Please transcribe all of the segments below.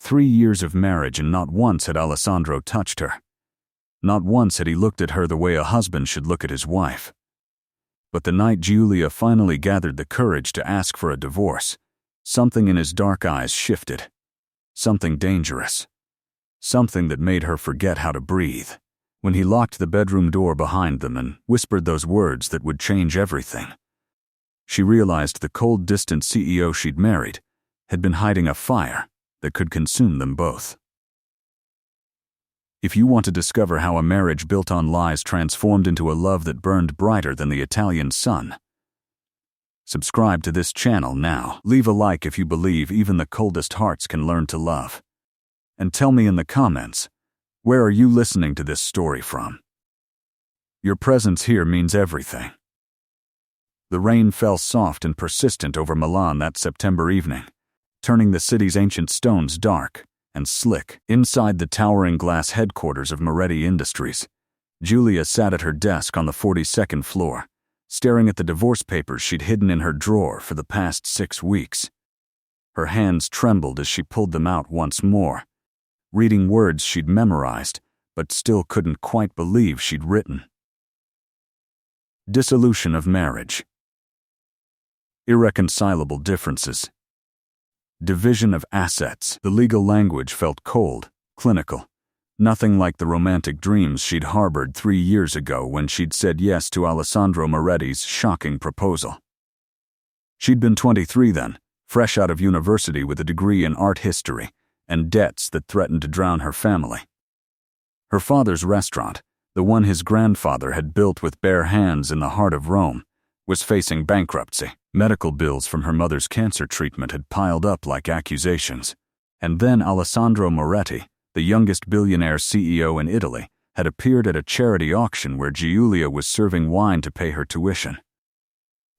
3 years of marriage, and not once had Alessandro touched her. Not once had he looked at her the way a husband should look at his wife. But the night Giulia finally gathered the courage to ask for a divorce, something in his dark eyes shifted. Something dangerous. Something that made her forget how to breathe. When he locked the bedroom door behind them and whispered those words that would change everything, she realized the cold, distant CEO she'd married had been hiding a fire that could consume them both. If you want to discover how a marriage built on lies transformed into a love that burned brighter than the Italian sun, subscribe to this channel now. Leave a like if you believe even the coldest hearts can learn to love. And tell me in the comments, where are you listening to this story from? Your presence here means everything. The rain fell soft and persistent over Milan that September evening, turning the city's ancient stones dark and slick. Inside the towering glass headquarters of Moretti Industries, Giulia sat at her desk on the 42nd floor, staring at the divorce papers she'd hidden in her drawer for the past 6 weeks. Her hands trembled as she pulled them out once more, reading words she'd memorized but still couldn't quite believe she'd written. Dissolution of marriage. Irreconcilable differences. Division of assets. The legal language felt cold, clinical. Nothing like the romantic dreams she'd harbored 3 years ago when she'd said yes to Alessandro Moretti's shocking proposal. She'd been 23 then, fresh out of university with a degree in art history and debts that threatened to drown her family. Her father's restaurant, the one his grandfather had built with bare hands in the heart of Rome, was facing bankruptcy. Medical bills from her mother's cancer treatment had piled up like accusations. And then Alessandro Moretti, the youngest billionaire CEO in Italy, had appeared at a charity auction where Giulia was serving wine to pay her tuition.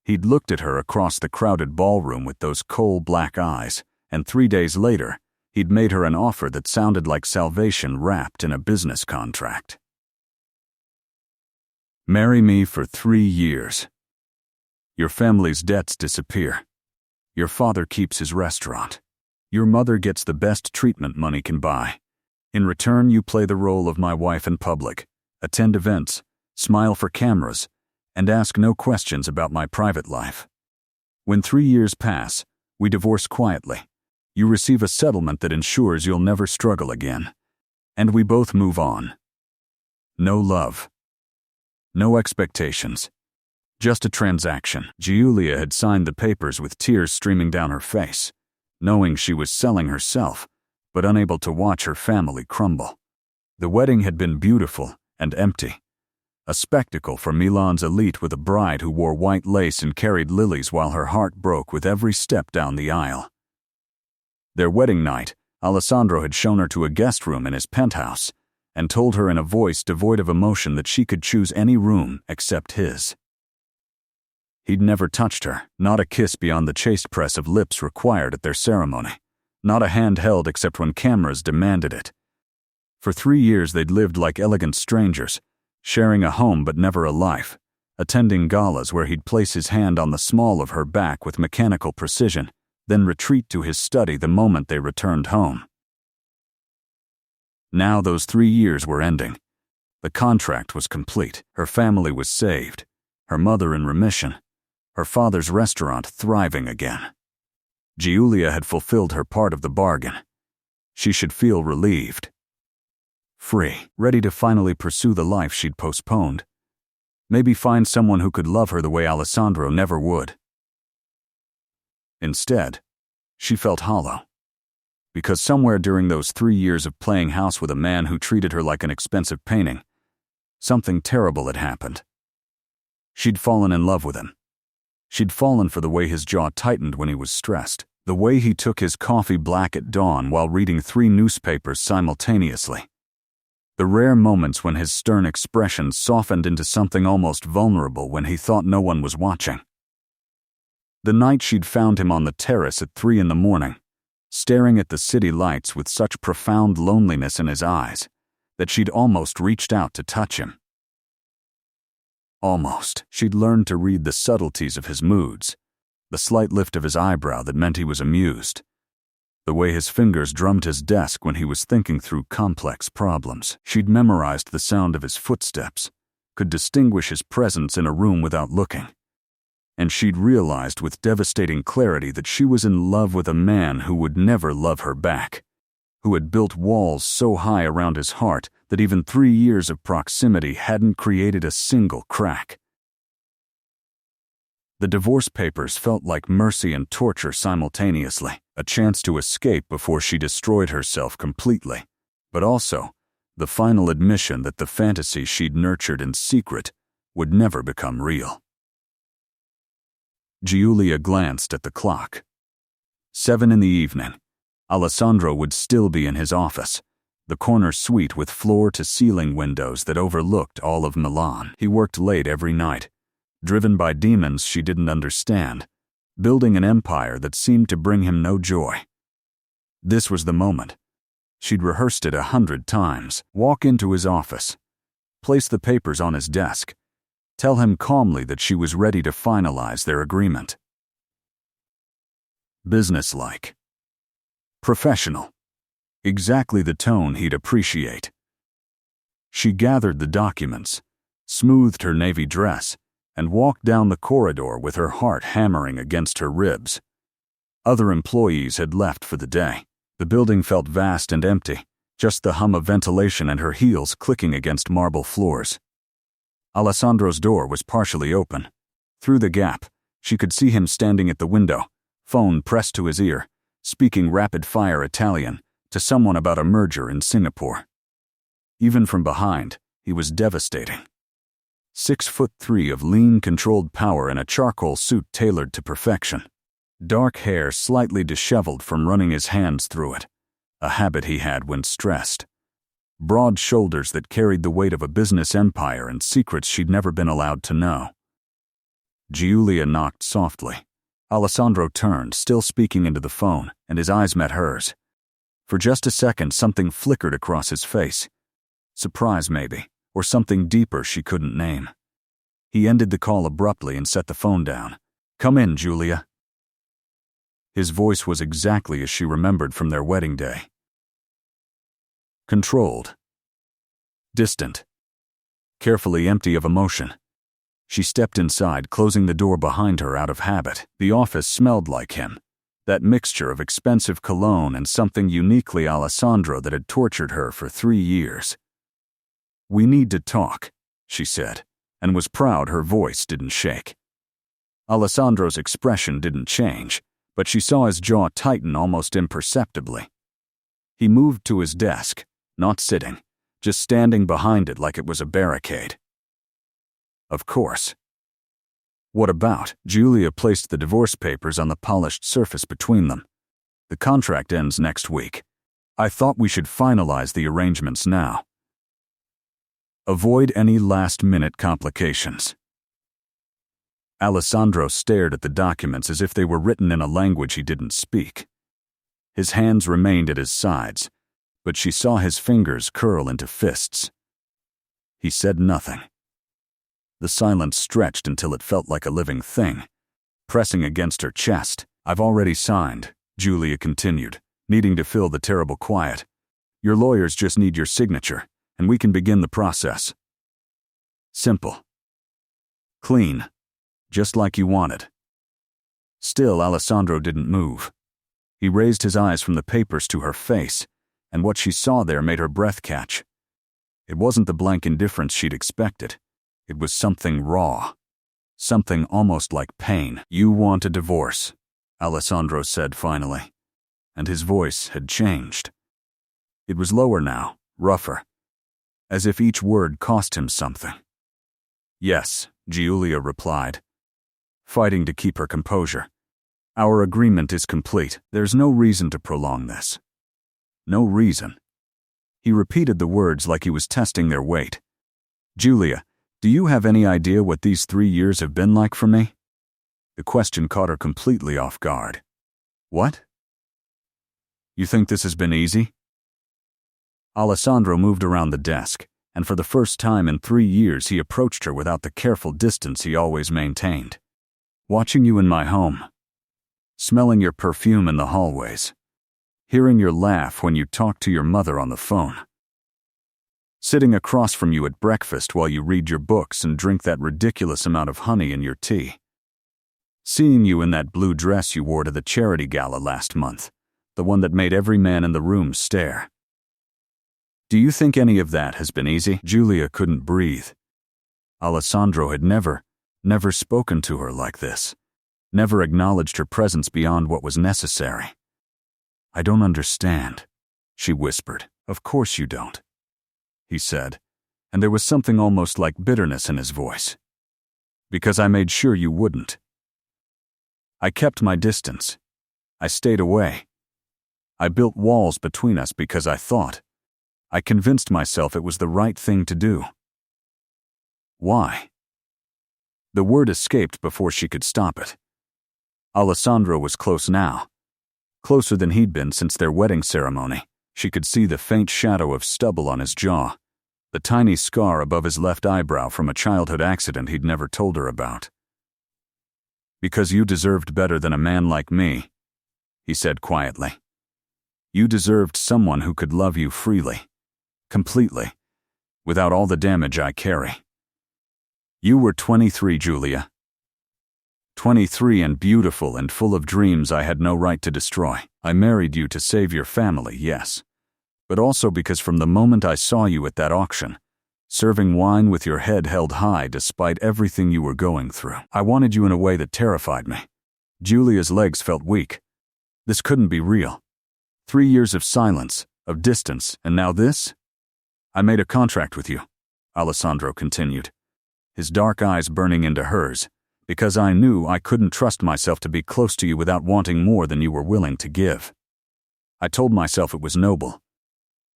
He'd looked at her across the crowded ballroom with those coal-black eyes, and 3 days later, he'd made her an offer that sounded like salvation wrapped in a business contract. Marry me for 3 years. Your family's debts disappear. Your father keeps his restaurant. Your mother gets the best treatment money can buy. In return, you play the role of my wife in public, attend events, smile for cameras, and ask no questions about my private life. When 3 years pass, we divorce quietly. You receive a settlement that ensures you'll never struggle again. And we both move on. No love. No expectations. Just a transaction. Giulia had signed the papers with tears streaming down her face, knowing she was selling herself, but unable to watch her family crumble. The wedding had been beautiful and empty, a spectacle for Milan's elite with a bride who wore white lace and carried lilies while her heart broke with every step down the aisle. Their wedding night, Alessandro had shown her to a guest room in his penthouse and told her in a voice devoid of emotion that she could choose any room except his. He'd never touched her, not a kiss beyond the chaste press of lips required at their ceremony, not a hand held except when cameras demanded it. For 3 years they'd lived like elegant strangers, sharing a home but never a life, attending galas where he'd place his hand on the small of her back with mechanical precision, then retreat to his study the moment they returned home. Now those 3 years were ending. The contract was complete. Her family was saved, her mother in remission, her father's restaurant thriving again. Giulia had fulfilled her part of the bargain. She should feel relieved. Free, ready to finally pursue the life she'd postponed. Maybe find someone who could love her the way Alessandro never would. Instead, she felt hollow. Because somewhere during those 3 years of playing house with a man who treated her like an expensive painting, something terrible had happened. She'd fallen in love with him. She'd fallen for the way his jaw tightened when he was stressed, the way he took his coffee black at dawn while reading 3 newspapers simultaneously, the rare moments when his stern expression softened into something almost vulnerable when he thought no one was watching. The night she'd found him on the terrace at 3 a.m, staring at the city lights with such profound loneliness in his eyes that she'd almost reached out to touch him. Almost. She'd learned to read the subtleties of his moods, the slight lift of his eyebrow that meant he was amused, the way his fingers drummed his desk when he was thinking through complex problems. She'd memorized the sound of his footsteps, could distinguish his presence in a room without looking. And she'd realized with devastating clarity that she was in love with a man who would never love her back, who had built walls so high around his heart that even 3 years of proximity hadn't created a single crack. The divorce papers felt like mercy and torture simultaneously, a chance to escape before she destroyed herself completely, but also the final admission that the fantasy she'd nurtured in secret would never become real. Giulia glanced at the clock. 7 in the evening. Alessandro would still be in his office, the corner suite with floor-to-ceiling windows that overlooked all of Milan. He worked late every night, driven by demons she didn't understand, building an empire that seemed to bring him no joy. This was the moment. She'd rehearsed it 100 times. Walk into his office, place the papers on his desk, tell him calmly that she was ready to finalize their agreement. Businesslike. Professional. Exactly the tone he'd appreciate. She gathered the documents, smoothed her navy dress, and walked down the corridor with her heart hammering against her ribs. Other employees had left for the day. The building felt vast and empty, just the hum of ventilation and her heels clicking against marble floors. Alessandro's door was partially open. Through the gap, she could see him standing at the window, phone pressed to his ear, speaking rapid-fire Italian to someone about a merger in Singapore. Even from behind, he was devastating. 6'3" of lean, controlled power in a charcoal suit tailored to perfection. Dark hair slightly disheveled from running his hands through it, a habit he had when stressed. Broad shoulders that carried the weight of a business empire and secrets she'd never been allowed to know. Giulia knocked softly. Alessandro turned, still speaking into the phone, and his eyes met hers. For just a second, something flickered across his face. Surprise, maybe, or something deeper she couldn't name. He ended the call abruptly and set the phone down. "Come in, Giulia." His voice was exactly as she remembered from their wedding day. Controlled. Distant. Carefully empty of emotion. She stepped inside, closing the door behind her out of habit. The office smelled like him, that mixture of expensive cologne and something uniquely Alessandro that had tortured her for 3 years. "We need to talk," she said, and was proud her voice didn't shake. Alessandro's expression didn't change, but she saw his jaw tighten almost imperceptibly. He moved to his desk, not sitting, just standing behind it like it was a barricade. "Of course." "What about?" Giulia placed the divorce papers on the polished surface between them. "The contract ends next week. I thought we should finalize the arrangements now. Avoid any last-minute complications." Alessandro stared at the documents as if they were written in a language he didn't speak. His hands remained at his sides, but she saw his fingers curl into fists. He said nothing. The silence stretched until it felt like a living thing, pressing against her chest. "I've already signed," Giulia continued, needing to fill the terrible quiet. "Your lawyers just need your signature, and we can begin the process. Simple. Clean. Just like you wanted." Still, Alessandro didn't move. He raised his eyes from the papers to her face, and what she saw there made her breath catch. It wasn't the blank indifference she'd expected. It was something raw. Something almost like pain. "You want a divorce," Alessandro said finally, and his voice had changed. It was lower now, rougher, as if each word cost him something. "Yes," Giulia replied, fighting to keep her composure. "Our agreement is complete. There's no reason to prolong this." No reason. He repeated the words like he was testing their weight. "Giulia, do you have any idea what these 3 years have been like for me?" The question caught her completely off guard. "What? You think this has been easy?" Alessandro moved around the desk, and for the first time in 3 years he approached her without the careful distance he always maintained. "Watching you in my home. Smelling your perfume in the hallways. hearing your laugh when you talk to your mother on the phone, sitting across from you at breakfast while you read your books and drink that ridiculous amount of honey in your tea, seeing you in that blue dress you wore to the charity gala last month, the one that made every man in the room stare. Do you think any of that has been easy? Julia couldn't breathe. Alessandro had never spoken to her like this, never acknowledged her presence beyond what was necessary. I don't understand, she whispered. Of course you don't, he said, and there was something almost like bitterness in his voice. Because I made sure you wouldn't. I kept my distance. I stayed away. I built walls between us because I convinced myself it was the right thing to do. Why? The word escaped before she could stop it. Alessandro was close now, closer than he'd been since their wedding ceremony. She could see the faint shadow of stubble on his jaw, the tiny scar above his left eyebrow from a childhood accident he'd never told her about. Because you deserved better than a man like me, he said quietly. You deserved someone who could love you freely, completely, without all the damage I carry. You were 23, Julia. 23 and beautiful and full of dreams I had no right to destroy. I married you to save your family, yes, but also because from the moment I saw you at that auction, serving wine with your head held high despite everything you were going through, I wanted you in a way that terrified me. Julia's legs felt weak. This couldn't be real. 3 years of silence, of distance, and now this? I made a contract with you, Alessandro continued, his dark eyes burning into hers, because I knew I couldn't trust myself to be close to you without wanting more than you were willing to give. I told myself it was noble,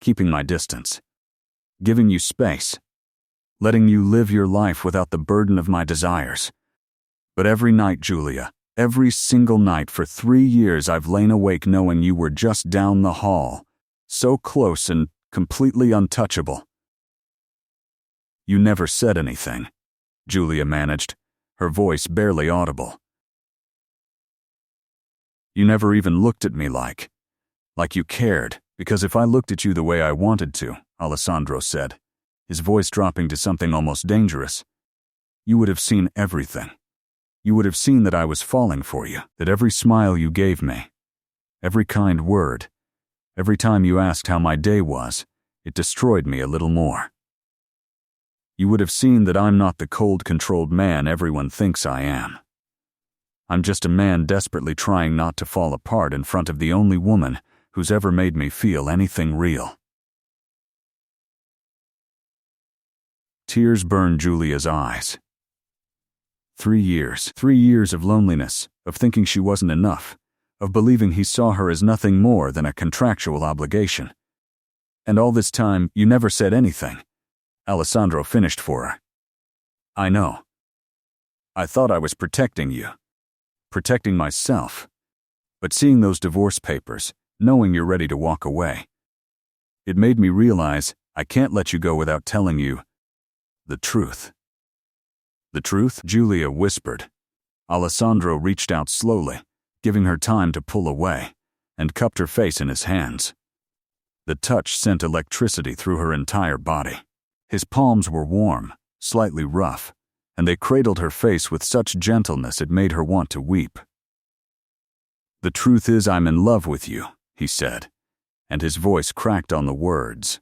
keeping my distance, giving you space, letting you live your life without the burden of my desires. But every night, Julia, every single night for 3 years I've lain awake knowing you were just down the hall, so close and completely untouchable. You never said anything, Julia managed, her voice barely audible. You never even looked at me like you cared, because if I looked at you the way I wanted to, Alessandro said, his voice dropping to something almost dangerous, you would have seen everything. You would have seen that I was falling for you, that every smile you gave me, every kind word, every time you asked how my day was, it destroyed me a little more. You would have seen that I'm not the cold, controlled man everyone thinks I am. I'm just a man desperately trying not to fall apart in front of the only woman who's ever made me feel anything real. Tears burned Julia's eyes. 3 years. 3 years of loneliness, of thinking she wasn't enough, of believing he saw her as nothing more than a contractual obligation. And all this time, you never said anything. Alessandro finished for her. I know. I thought I was protecting you, protecting myself. But seeing those divorce papers, knowing you're ready to walk away, it made me realize I can't let you go without telling you the truth. The truth? Julia whispered. Alessandro reached out slowly, giving her time to pull away, and cupped her face in his hands. The touch sent electricity through her entire body. His palms were warm, slightly rough, and they cradled her face with such gentleness it made her want to weep. The truth is I'm in love with you, he said, and his voice cracked on the words.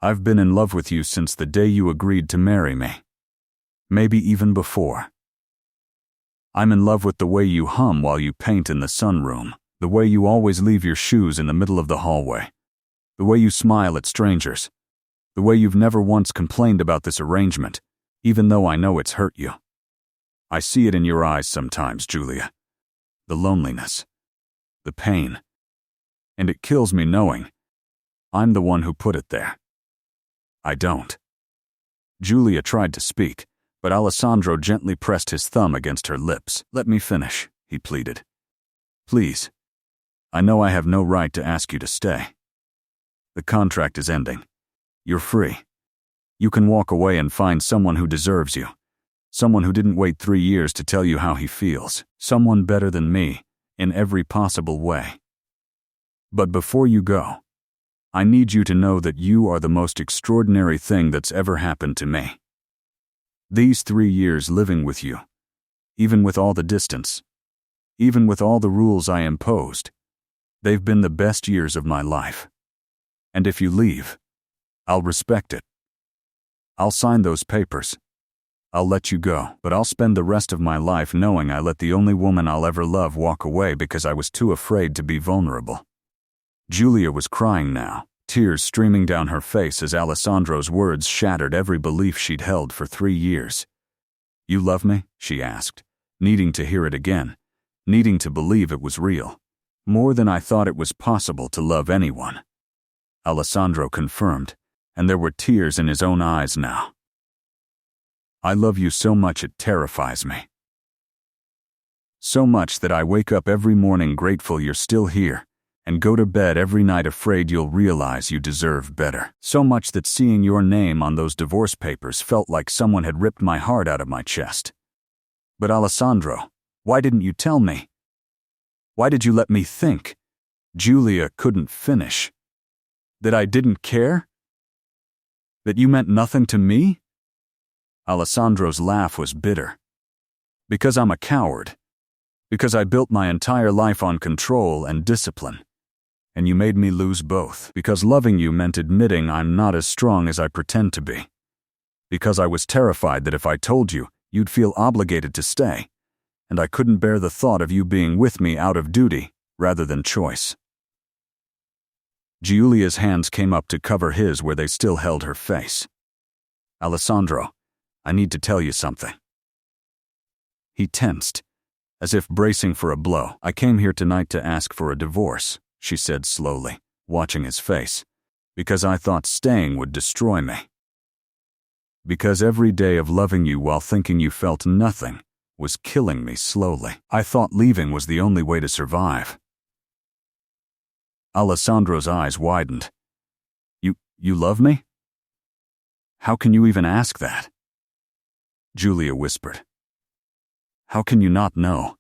I've been in love with you since the day you agreed to marry me. Maybe even before. I'm in love with the way you hum while you paint in the sunroom, the way you always leave your shoes in the middle of the hallway, the way you smile at strangers, the way you've never once complained about this arrangement, even though I know it's hurt you. I see it in your eyes sometimes, Julia. The loneliness, the pain, and it kills me knowing I'm the one who put it there. I don't. Julia tried to speak, but Alessandro gently pressed his thumb against her lips. Let me finish, he pleaded. Please. I know I have no right to ask you to stay. The contract is ending. You're free. You can walk away and find someone who deserves you. Someone who didn't wait 3 years to tell you how he feels. Someone better than me, in every possible way. But before you go, I need you to know that you are the most extraordinary thing that's ever happened to me. These 3 years living with you, even with all the distance, even with all the rules I imposed, they've been the best years of my life. And if you leave, I'll respect it. I'll sign those papers. I'll let you go, but I'll spend the rest of my life knowing I let the only woman I'll ever love walk away because I was too afraid to be vulnerable. Julia was crying now, tears streaming down her face as Alessandro's words shattered every belief she'd held for 3 years. You love me? She asked, needing to hear it again, needing to believe it was real. More than I thought it was possible to love anyone. Alessandro confirmed, and there were tears in his own eyes now. I love you so much it terrifies me. So much that I wake up every morning grateful you're still here, and go to bed every night afraid you'll realize you deserve better. So much that seeing your name on those divorce papers felt like someone had ripped my heart out of my chest. But Alessandro, why didn't you tell me? Why did you let me think? Julia couldn't finish. That I didn't care? That you meant nothing to me? Alessandro's laugh was bitter. Because I'm a coward. Because I built my entire life on control and discipline. And you made me lose both. Because loving you meant admitting I'm not as strong as I pretend to be. Because I was terrified that if I told you, you'd feel obligated to stay. And I couldn't bear the thought of you being with me out of duty, rather than choice. Giulia's hands came up to cover his where they still held her face. Alessandro, I need to tell you something. He tensed, as if bracing for a blow. I came here tonight to ask for a divorce, she said slowly, watching his face, because I thought staying would destroy me. Because every day of loving you while thinking you felt nothing was killing me slowly. I thought leaving was the only way to survive. Alessandro's eyes widened. You love me? How can you even ask that? Julia whispered. How can you not know?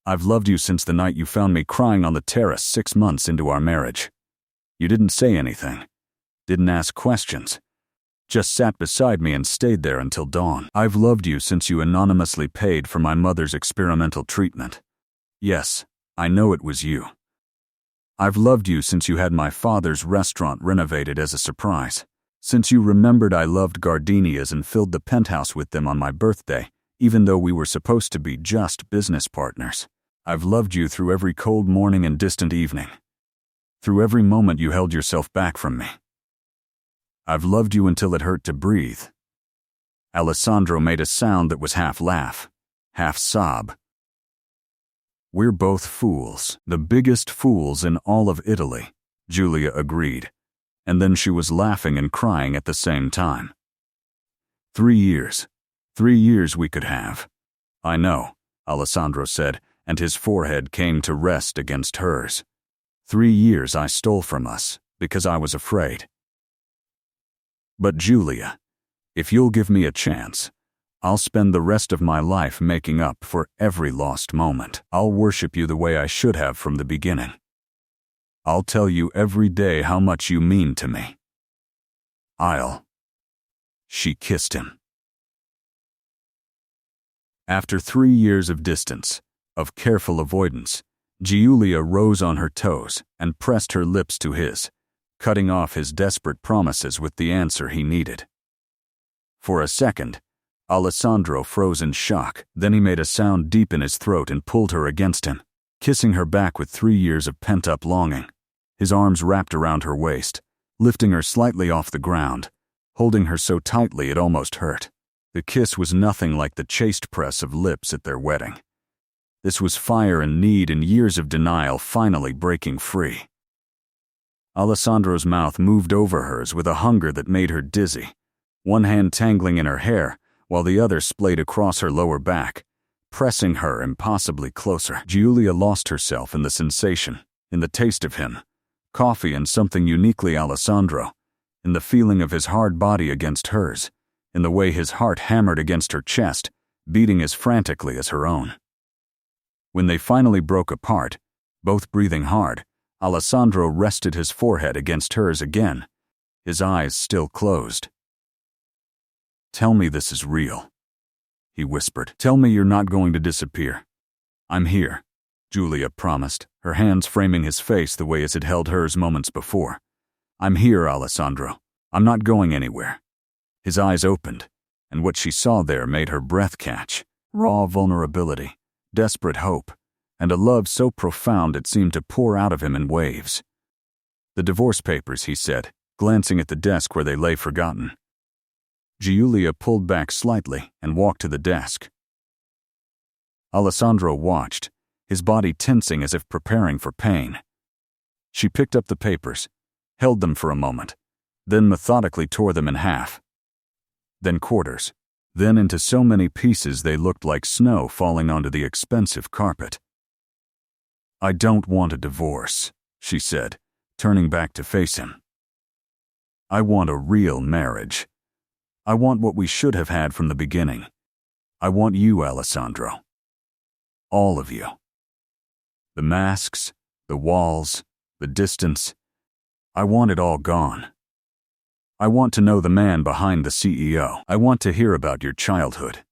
I've loved you since the night you found me crying on the terrace 6 months into our marriage. You didn't say anything, didn't ask questions, just sat beside me and stayed there until dawn. I've loved you since you anonymously paid for my mother's experimental treatment. Yes, I know it was you. I've loved you since you had my father's restaurant renovated as a surprise. Since you remembered I loved gardenias and filled the penthouse with them on my birthday, even though we were supposed to be just business partners. I've loved you through every cold morning and distant evening. Through every moment you held yourself back from me. I've loved you until it hurt to breathe. Alessandro made a sound that was half laugh, half sob. We're both fools, the biggest fools in all of Italy, Julia agreed. And then she was laughing and crying at the same time. 3 years. 3 years we could have. I know, Alessandro said, and his forehead came to rest against hers. 3 years I stole from us, because I was afraid. But Julia, if you'll give me a chance, I'll spend the rest of my life making up for every lost moment. I'll worship you the way I should have from the beginning. I'll tell you every day how much you mean to me. She kissed him. After 3 years of distance, of careful avoidance, Giulia rose on her toes and pressed her lips to his, cutting off his desperate promises with the answer he needed. For a second, Alessandro froze in shock, then he made a sound deep in his throat and pulled her against him, kissing her back with 3 years of pent-up longing. His arms wrapped around her waist, lifting her slightly off the ground, holding her so tightly it almost hurt. The kiss was nothing like the chaste press of lips at their wedding. This was fire and need and years of denial finally breaking free. Alessandro's mouth moved over hers with a hunger that made her dizzy, one hand tangling in her hair while the other splayed across her lower back, pressing her impossibly closer. Giulia lost herself in the sensation, in the taste of him, coffee and something uniquely Alessandro, in the feeling of his hard body against hers, in the way his heart hammered against her chest, beating as frantically as her own. When they finally broke apart, both breathing hard, Alessandro rested his forehead against hers again, his eyes still closed. "Tell me this is real," he whispered. "Tell me you're not going to disappear." "I'm here," Giulia promised, her hands framing his face the way it had held hers moments before. "I'm here, Alessandro. I'm not going anywhere." His eyes opened, and what she saw there made her breath catch. Raw vulnerability, desperate hope, and a love so profound it seemed to pour out of him in waves. "The divorce papers," he said, glancing at the desk where they lay forgotten. Giulia pulled back slightly and walked to the desk. Alessandro watched, his body tensing as if preparing for pain. She picked up the papers, held them for a moment, then methodically tore them in half. Then quarters, then into so many pieces they looked like snow falling onto the expensive carpet. "I don't want a divorce," she said, turning back to face him. "I want a real marriage. I want what we should have had from the beginning. I want you, Alessandro. All of you. The masks, the walls, the distance. I want it all gone. I want to know the man behind the CEO. I want to hear about your childhood,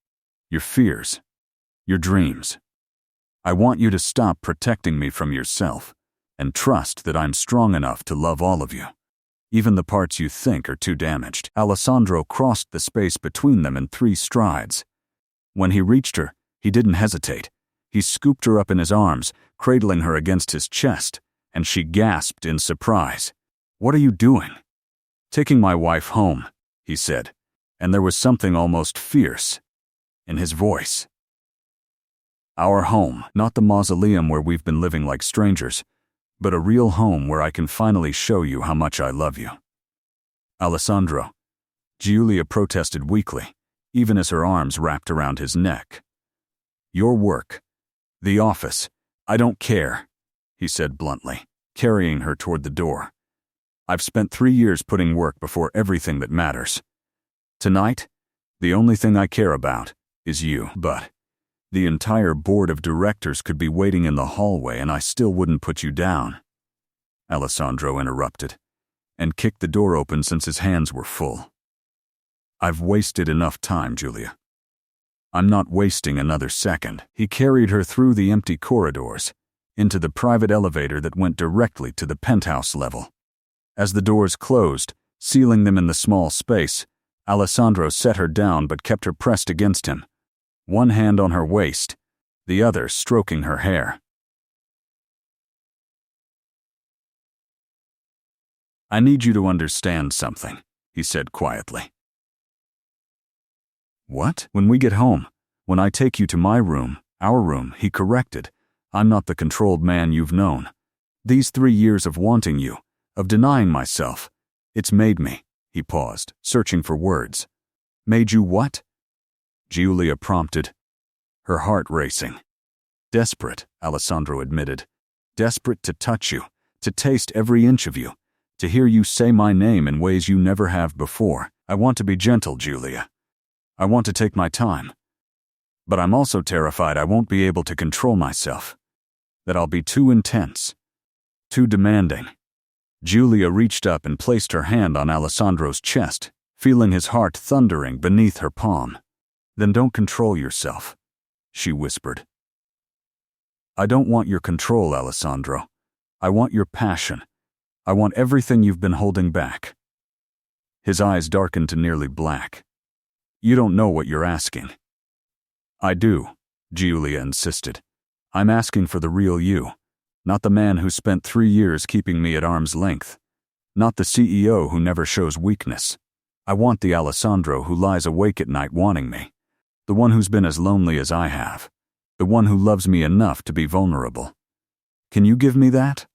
your fears, your dreams. I want you to stop protecting me from yourself and trust that I'm strong enough to love all of you, even the parts you think are too damaged." Alessandro crossed the space between them in 3 strides. When he reached her, he didn't hesitate. He scooped her up in his arms, cradling her against his chest, and she gasped in surprise. "What are you doing?" "Taking my wife home," he said, and there was something almost fierce in his voice. "Our home, not the mausoleum where we've been living like strangers, but a real home where I can finally show you how much I love you." "Alessandro," Giulia protested weakly, even as her arms wrapped around his neck. "Your work, the office, I don't care," he said bluntly, carrying her toward the door. "I've spent 3 years putting work before everything that matters. Tonight, the only thing I care about is you. But the entire board of directors could be waiting in the hallway and I still wouldn't put you down," Alessandro interrupted, and kicked the door open since his hands were full. "I've wasted enough time, Giulia. I'm not wasting another second." He carried her through the empty corridors, into the private elevator that went directly to the penthouse level. As the doors closed, sealing them in the small space, Alessandro set her down but kept her pressed against him, one hand on her waist, the other stroking her hair. "I need you to understand something," he said quietly. "What?" "When we get home, when I take you to my room, our room," he corrected, "I'm not the controlled man you've known. These 3 years of wanting you, of denying myself, it's made me," he paused, searching for words. "Made you what?" Giulia prompted, her heart racing. "Desperate," Alessandro admitted. "Desperate to touch you, to taste every inch of you, to hear you say my name in ways you never have before. I want to be gentle, Giulia. I want to take my time. But I'm also terrified I won't be able to control myself, that I'll be too intense, too demanding." Giulia reached up and placed her hand on Alessandro's chest, feeling his heart thundering beneath her palm. "Then don't control yourself," she whispered. "I don't want your control, Alessandro. I want your passion. I want everything you've been holding back." His eyes darkened to nearly black. "You don't know what you're asking." "I do," Giulia insisted. "I'm asking for the real you. Not the man who spent 3 years keeping me at arm's length. Not the CEO who never shows weakness. I want the Alessandro who lies awake at night wanting me. The one who's been as lonely as I have. The one who loves me enough to be vulnerable. Can you give me that?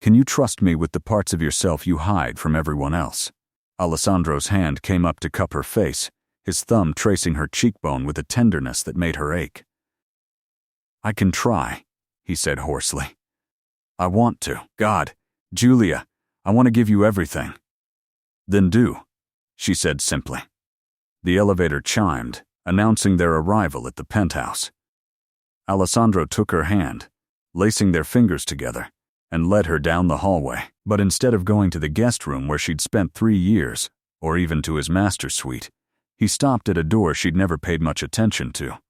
Can you trust me with the parts of yourself you hide from everyone else?" Alessandro's hand came up to cup her face, his thumb tracing her cheekbone with a tenderness that made her ache. "I can try," he said hoarsely. "I want to. God, Giulia, I want to give you everything." "Then do," she said simply. The elevator chimed, announcing their arrival at the penthouse. Alessandro took her hand, lacing their fingers together, and led her down the hallway. But instead of going to the guest room where she'd spent 3 years, or even to his master suite, he stopped at a door she'd never paid much attention to.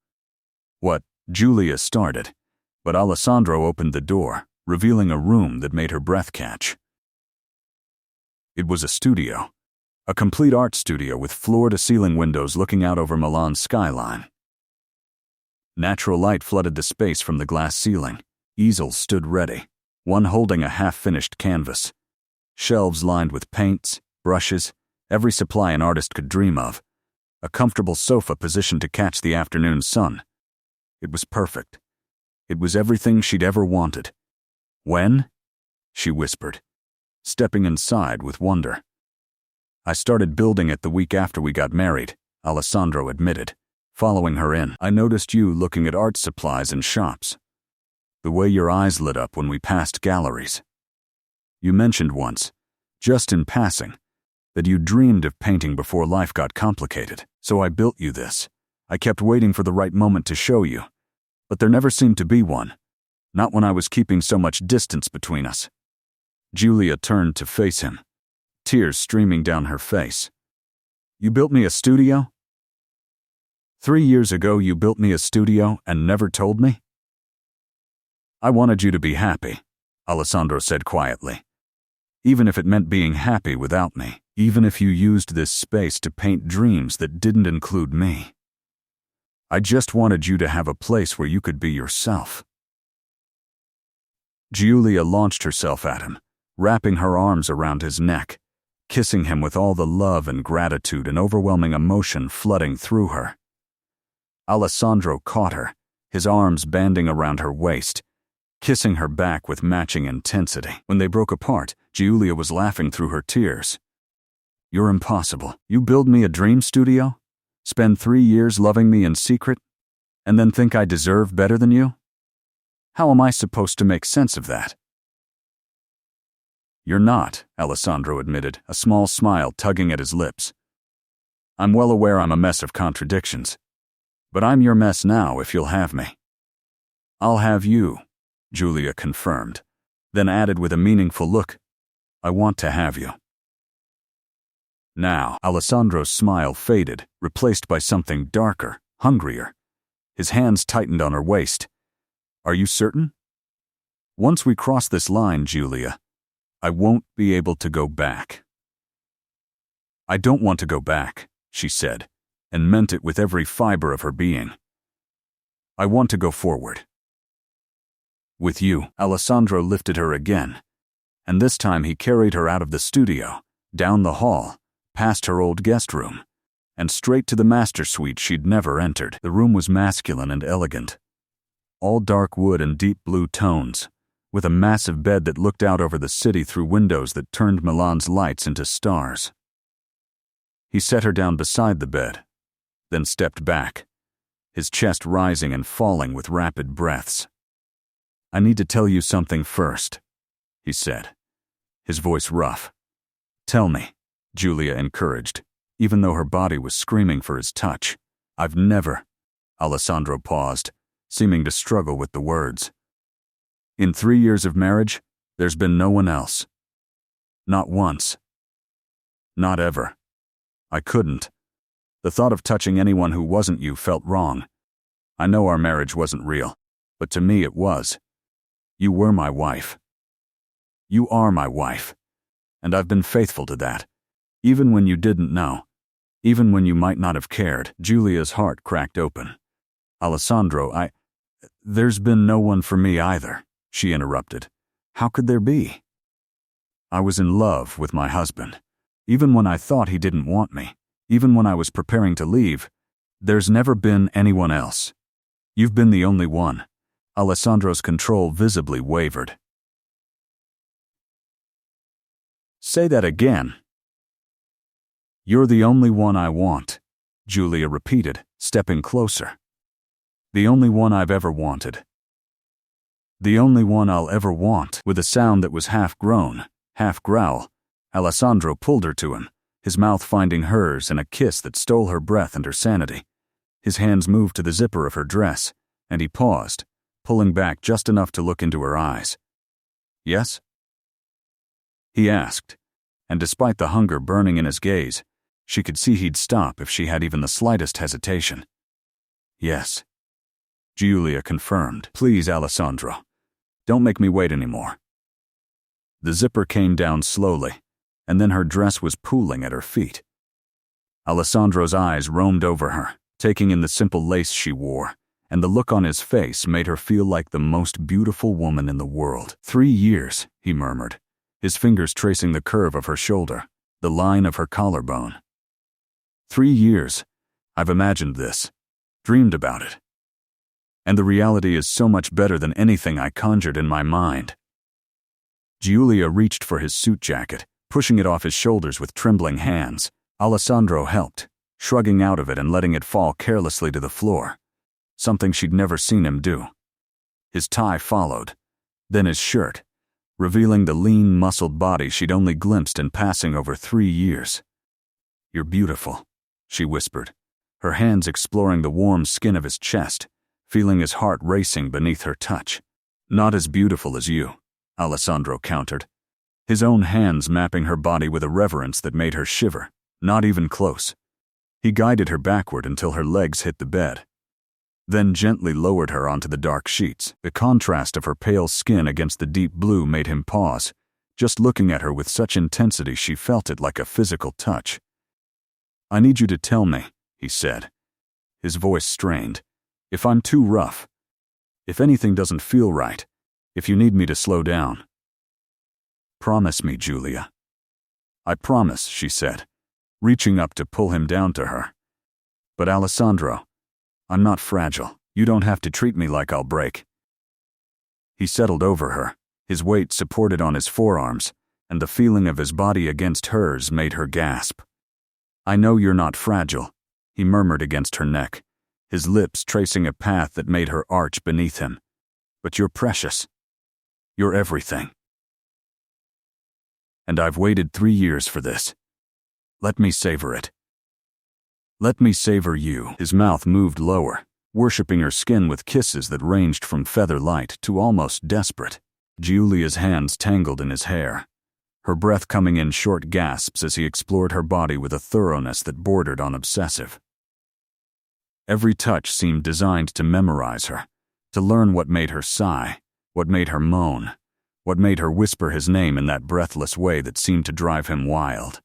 "What?" Julia started, but Alessandro opened the door, revealing a room that made her breath catch. It was a studio. A complete art studio with floor-to-ceiling windows looking out over Milan's skyline. Natural light flooded the space from the glass ceiling. Easels stood ready, one holding a half-finished canvas. Shelves lined with paints, brushes, every supply an artist could dream of. A comfortable sofa positioned to catch the afternoon sun. It was perfect. It was everything she'd ever wanted. "When?" she whispered, stepping inside with wonder. "I started building it the week after we got married," Alessandro admitted. Following her in, "I noticed you looking at art supplies in shops. The way your eyes lit up when we passed galleries. You mentioned once, just in passing, that you dreamed of painting before life got complicated. So I built you this. I kept waiting for the right moment to show you, but there never seemed to be one. Not when I was keeping so much distance between us." Julia turned to face him, tears streaming down her face. "You built me a studio? 3 years ago you built me a studio and never told me?" "I wanted you to be happy," Alessandro said quietly. "Even if it meant being happy without me. Even if you used this space to paint dreams that didn't include me. I just wanted you to have a place where you could be yourself." Julia launched herself at him, wrapping her arms around his neck, kissing him with all the love and gratitude and overwhelming emotion flooding through her. Alessandro caught her, his arms banding around her waist, kissing her back with matching intensity. When they broke apart, Julia was laughing through her tears. "You're impossible. You build me a dream studio? Spend 3 years loving me in secret? And then think I deserve better than you? How am I supposed to make sense of that?" "You're not," Alessandro admitted, a small smile tugging at his lips. "I'm well aware I'm a mess of contradictions. But I'm your mess now if you'll have me." "I'll have you," Julia confirmed, then added with a meaningful look, "I want to have you." Now, Alessandro's smile faded, replaced by something darker, hungrier. His hands tightened on her waist. "Are you certain? Once we cross this line, Julia, I won't be able to go back." "I don't want to go back," she said, and meant it with every fiber of her being. "I want to go forward. With you." Alessandro lifted her again, and this time he carried her out of the studio, down the hall, past her old guest room, and straight to the master suite she'd never entered. The room was masculine and elegant. All dark wood and deep blue tones, with a massive bed that looked out over the city through windows that turned Milan's lights into stars. He set her down beside the bed, then stepped back, his chest rising and falling with rapid breaths. "I need to tell you something first," he said, his voice rough. "Tell me," Julia encouraged, even though her body was screaming for his touch. "I've never—" Alessandro paused, seeming to struggle with the words. "In 3 years of marriage, there's been no one else. Not once. Not ever. I couldn't. The thought of touching anyone who wasn't you felt wrong. I know our marriage wasn't real, but to me it was. You were my wife. You are my wife, and I've been faithful to that, even when you didn't know, even when you might not have cared." Julia's heart cracked open. "Alessandro, there's been no one for me either," she interrupted. "How could there be? I was in love with my husband. Even when I thought he didn't want me, even when I was preparing to leave, there's never been anyone else. You've been the only one." Alessandro's control visibly wavered. "Say that again." "You're the only one I want," Julia repeated, stepping closer. "The only one I've ever wanted. The only one I'll ever want." With a sound that was half groan, half growl, Alessandro pulled her to him, his mouth finding hers in a kiss that stole her breath and her sanity. His hands moved to the zipper of her dress, and he paused, pulling back just enough to look into her eyes. Yes? He asked, and despite the hunger burning in his gaze, she could see he'd stop if she had even the slightest hesitation. Yes. Giulia confirmed. Please, Alessandro. Don't make me wait anymore. The zipper came down slowly, and then her dress was pooling at her feet. Alessandro's eyes roamed over her, taking in the simple lace she wore, and the look on his face made her feel like the most beautiful woman in the world. 3 years, he murmured, his fingers tracing the curve of her shoulder, the line of her collarbone. 3 years. I've imagined this, dreamed about it. And the reality is so much better than anything I conjured in my mind. Giulia reached for his suit jacket, pushing it off his shoulders with trembling hands. Alessandro helped, shrugging out of it and letting it fall carelessly to the floor, something she'd never seen him do. His tie followed, then his shirt, revealing the lean, muscled body she'd only glimpsed in passing over 3 years. You're beautiful, she whispered, her hands exploring the warm skin of his chest, feeling his heart racing beneath her touch. Not as beautiful as you, Alessandro countered, his own hands mapping her body with a reverence that made her shiver. Not even close. He guided her backward until her legs hit the bed, then gently lowered her onto the dark sheets. The contrast of her pale skin against the deep blue made him pause, just looking at her with such intensity she felt it like a physical touch. I need you to tell me, he said, his voice strained, if I'm too rough, if anything doesn't feel right, if you need me to slow down. Promise me, Giulia. I promise, she said, reaching up to pull him down to her. But Alessandro, I'm not fragile. You don't have to treat me like I'll break. He settled over her, his weight supported on his forearms, and the feeling of his body against hers made her gasp. I know you're not fragile, he murmured against her neck, his lips tracing a path that made her arch beneath him. But you're precious. You're everything. And I've waited 3 years for this. Let me savor it. Let me savor you. His mouth moved lower, worshipping her skin with kisses that ranged from feather light to almost desperate. Giulia's hands tangled in his hair, her breath coming in short gasps as he explored her body with a thoroughness that bordered on obsessive. Every touch seemed designed to memorize her, to learn what made her sigh, what made her moan, what made her whisper his name in that breathless way that seemed to drive him wild.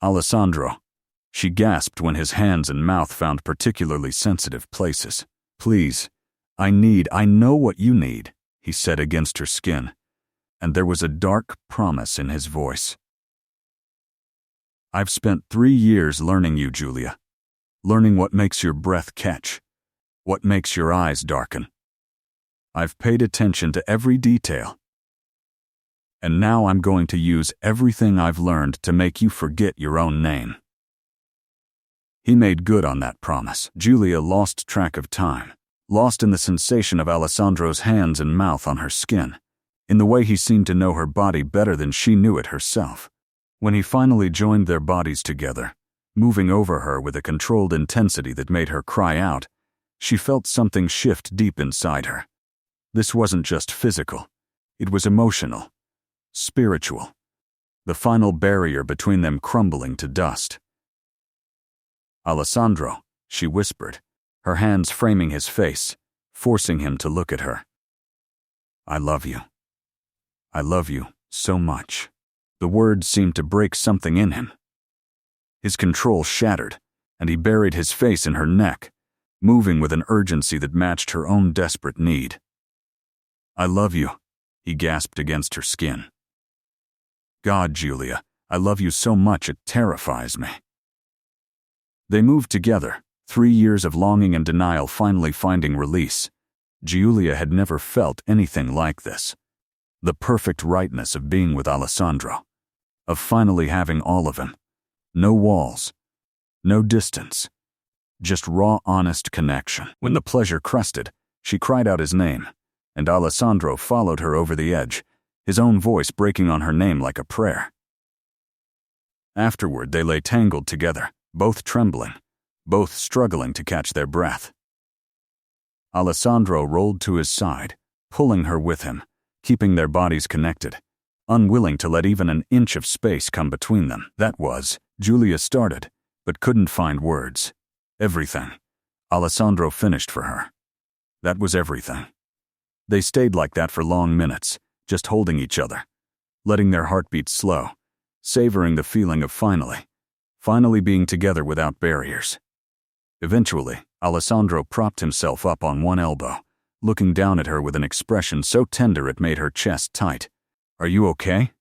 Alessandro, she gasped when his hands and mouth found particularly sensitive places. Please, I know what you need, he said against her skin, and there was a dark promise in his voice. I've spent 3 years learning you, Giulia, learning what makes your breath catch, what makes your eyes darken. I've paid attention to every detail. And now I'm going to use everything I've learned to make you forget your own name. He made good on that promise. Giulia lost track of time, lost in the sensation of Alessandro's hands and mouth on her skin, in the way he seemed to know her body better than she knew it herself. When he finally joined their bodies together, moving over her with a controlled intensity that made her cry out, she felt something shift deep inside her. This wasn't just physical, it was emotional. Spiritual, the final barrier between them crumbling to dust. Alessandro, she whispered, her hands framing his face, forcing him to look at her. I love you. I love you so much. The words seemed to break something in him. His control shattered, and he buried his face in her neck, moving with an urgency that matched her own desperate need. I love you, he gasped against her skin. God, Giulia, I love you so much it terrifies me. They moved together, 3 years of longing and denial finally finding release. Giulia had never felt anything like this. The perfect rightness of being with Alessandro, of finally having all of him. No walls, no distance, just raw, honest connection. When the pleasure crested, she cried out his name, and Alessandro followed her over the edge, his own voice breaking on her name like a prayer. Afterward, they lay tangled together, both trembling, both struggling to catch their breath. Alessandro rolled to his side, pulling her with him, keeping their bodies connected, unwilling to let even an inch of space come between them. Julia started, but couldn't find words. Everything. Alessandro finished for her. That was everything. They stayed like that for long minutes, just holding each other, letting their heartbeats slow, savoring the feeling of finally being together without barriers. Eventually, Alessandro propped himself up on one elbow, looking down at her with an expression so tender it made her chest tight. "Are you okay?"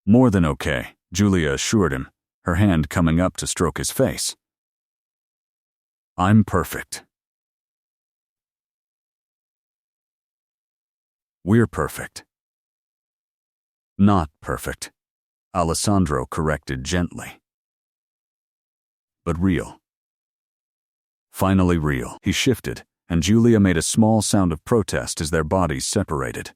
"More than okay," Julia assured him, her hand coming up to stroke his face. "I'm perfect. We're perfect." "Not perfect," Alessandro corrected gently. "But real. Finally real." He shifted, and Julia made a small sound of protest as their bodies separated.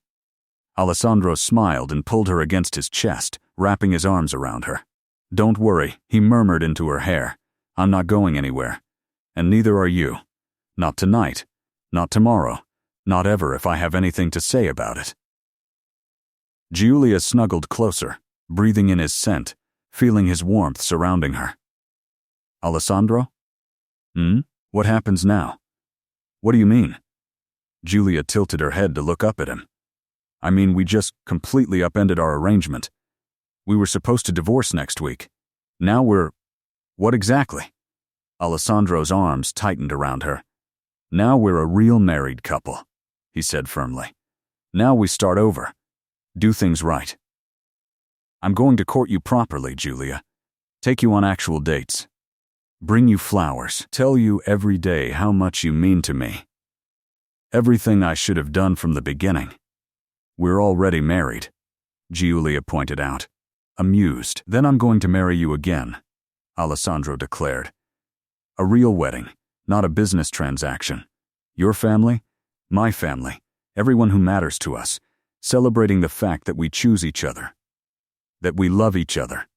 Alessandro smiled and pulled her against his chest, wrapping his arms around her. "Don't worry," he murmured into her hair. "I'm not going anywhere. And neither are you. Not tonight. Not tomorrow. Not ever if I have anything to say about it." Julia snuggled closer, breathing in his scent, feeling his warmth surrounding her. "Alessandro? What happens now?" "What do you mean?" Julia tilted her head to look up at him. "I mean, we just completely upended our arrangement. We were supposed to divorce next week. Now What exactly?" Alessandro's arms tightened around her. "Now we're a real married couple," he said firmly. "Now we start over. Do things right. I'm going to court you properly, Julia. Take you on actual dates. Bring you flowers. Tell you every day how much you mean to me. Everything I should have done from the beginning. We're already married," Julia pointed out, amused. "Then I'm going to marry you again," Alessandro declared. "A real wedding, not a business transaction. Your family, my family, everyone who matters to us, celebrating the fact that we choose each other, that we love each other.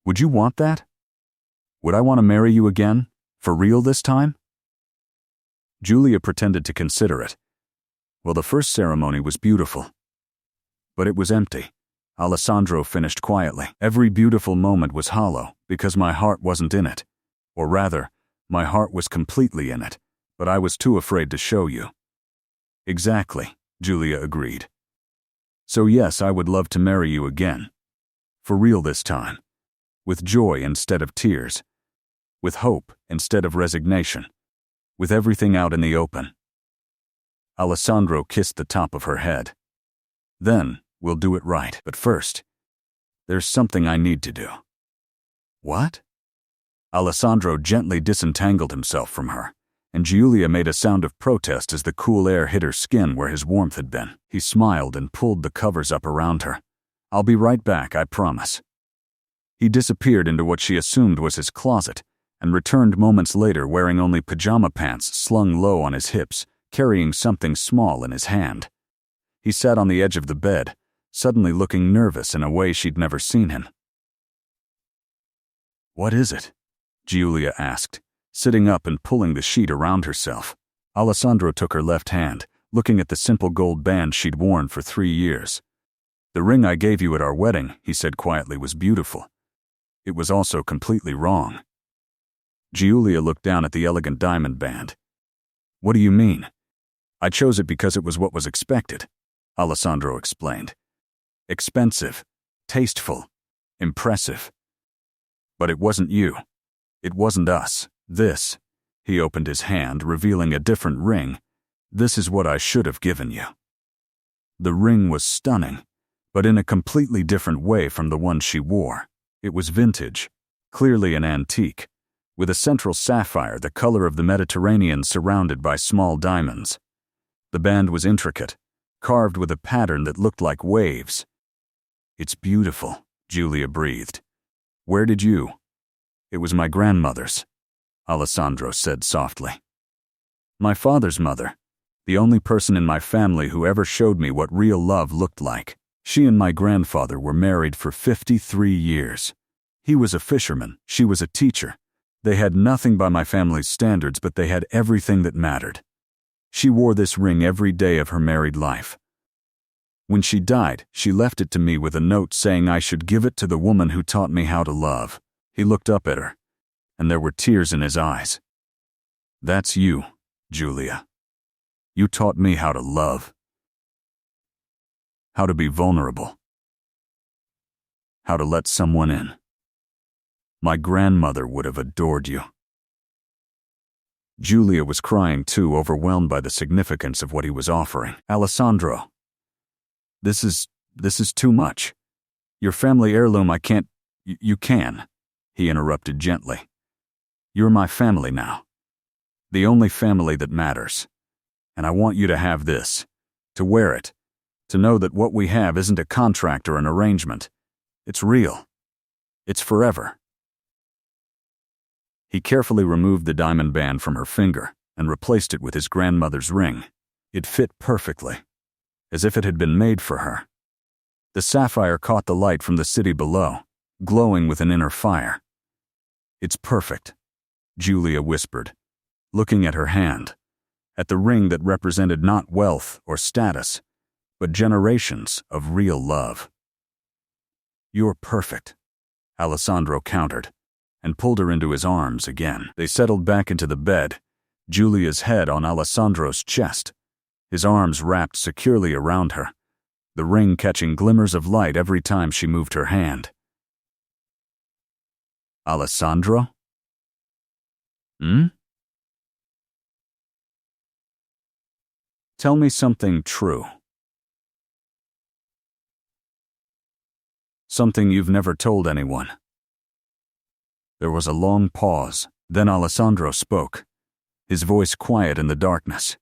Would you want that? Would I want to marry you again? For real this time?" Julia pretended to consider it. "Well, the first ceremony was beautiful. But it was empty," Alessandro finished quietly. "Every beautiful moment was hollow because my heart wasn't in it. Or rather, my heart was completely in it, but I was too afraid to show you." "Exactly," Julia agreed. "So yes, I would love to marry you again. For real this time. With joy instead of tears. With hope instead of resignation. With everything out in the open." Alessandro kissed the top of her head. "Then, we'll do it right. But first, there's something I need to do." "What?" Alessandro gently disentangled himself from her, and Julia made a sound of protest as the cool air hit her skin where his warmth had been. He smiled and pulled the covers up around her. "I'll be right back, I promise." He disappeared into what she assumed was his closet, and returned moments later wearing only pajama pants slung low on his hips, carrying something small in his hand. He sat on the edge of the bed, suddenly looking nervous in a way she'd never seen him. "What is it?" Julia asked, sitting up and pulling the sheet around herself. Alessandro took her left hand, looking at the simple gold band she'd worn for 3 years. "The ring I gave you at our wedding," he said quietly, "was beautiful. It was also completely wrong." Julia looked down at the elegant diamond band. "What do you mean?" "I chose it because it was what was expected," Alessandro explained. "Expensive, tasteful, impressive. But it wasn't you. It wasn't us. This," he opened his hand, revealing a different ring. "This is what I should have given you." The ring was stunning, but in a completely different way from the one she wore. It was vintage, clearly an antique, with a central sapphire the color of the Mediterranean surrounded by small diamonds. The band was intricate, carved with a pattern that looked like waves. "It's beautiful," Julia breathed. "Where did you?" "It was my grandmother's," Alessandro said softly. "My father's mother, the only person in my family who ever showed me what real love looked like. She and my grandfather were married for 53 years. He was a fisherman, she was a teacher. They had nothing by my family's standards, but they had everything that mattered. She wore this ring every day of her married life. When she died, she left it to me with a note saying I should give it to the woman who taught me how to love. He looked up at her, and there were tears in his eyes. That's you, Julia. You taught me how to love. How to be vulnerable. How to let someone in. My grandmother would have adored you. Julia was crying too, overwhelmed by the significance of what he was offering. Alessandro, this is too much. Your family heirloom, I can't. You can, he interrupted gently. You're my family now. The only family that matters. And I want you to have this, to wear it, to know that what we have isn't a contract or an arrangement. It's real. It's forever. He carefully removed the diamond band from her finger and replaced it with his grandmother's ring. It fit perfectly, as if it had been made for her. The sapphire caught the light from the city below, glowing with an inner fire. It's perfect, Julia whispered, looking at her hand, at the ring that represented not wealth or status, but generations of real love. You're perfect, Alessandro countered, and pulled her into his arms again. They settled back into the bed, Julia's head on Alessandro's chest, his arms wrapped securely around her, the ring catching glimmers of light every time she moved her hand. Alessandro? Tell me something true. Something you've never told anyone. There was a long pause, then Alessandro spoke, his voice quiet in the darkness.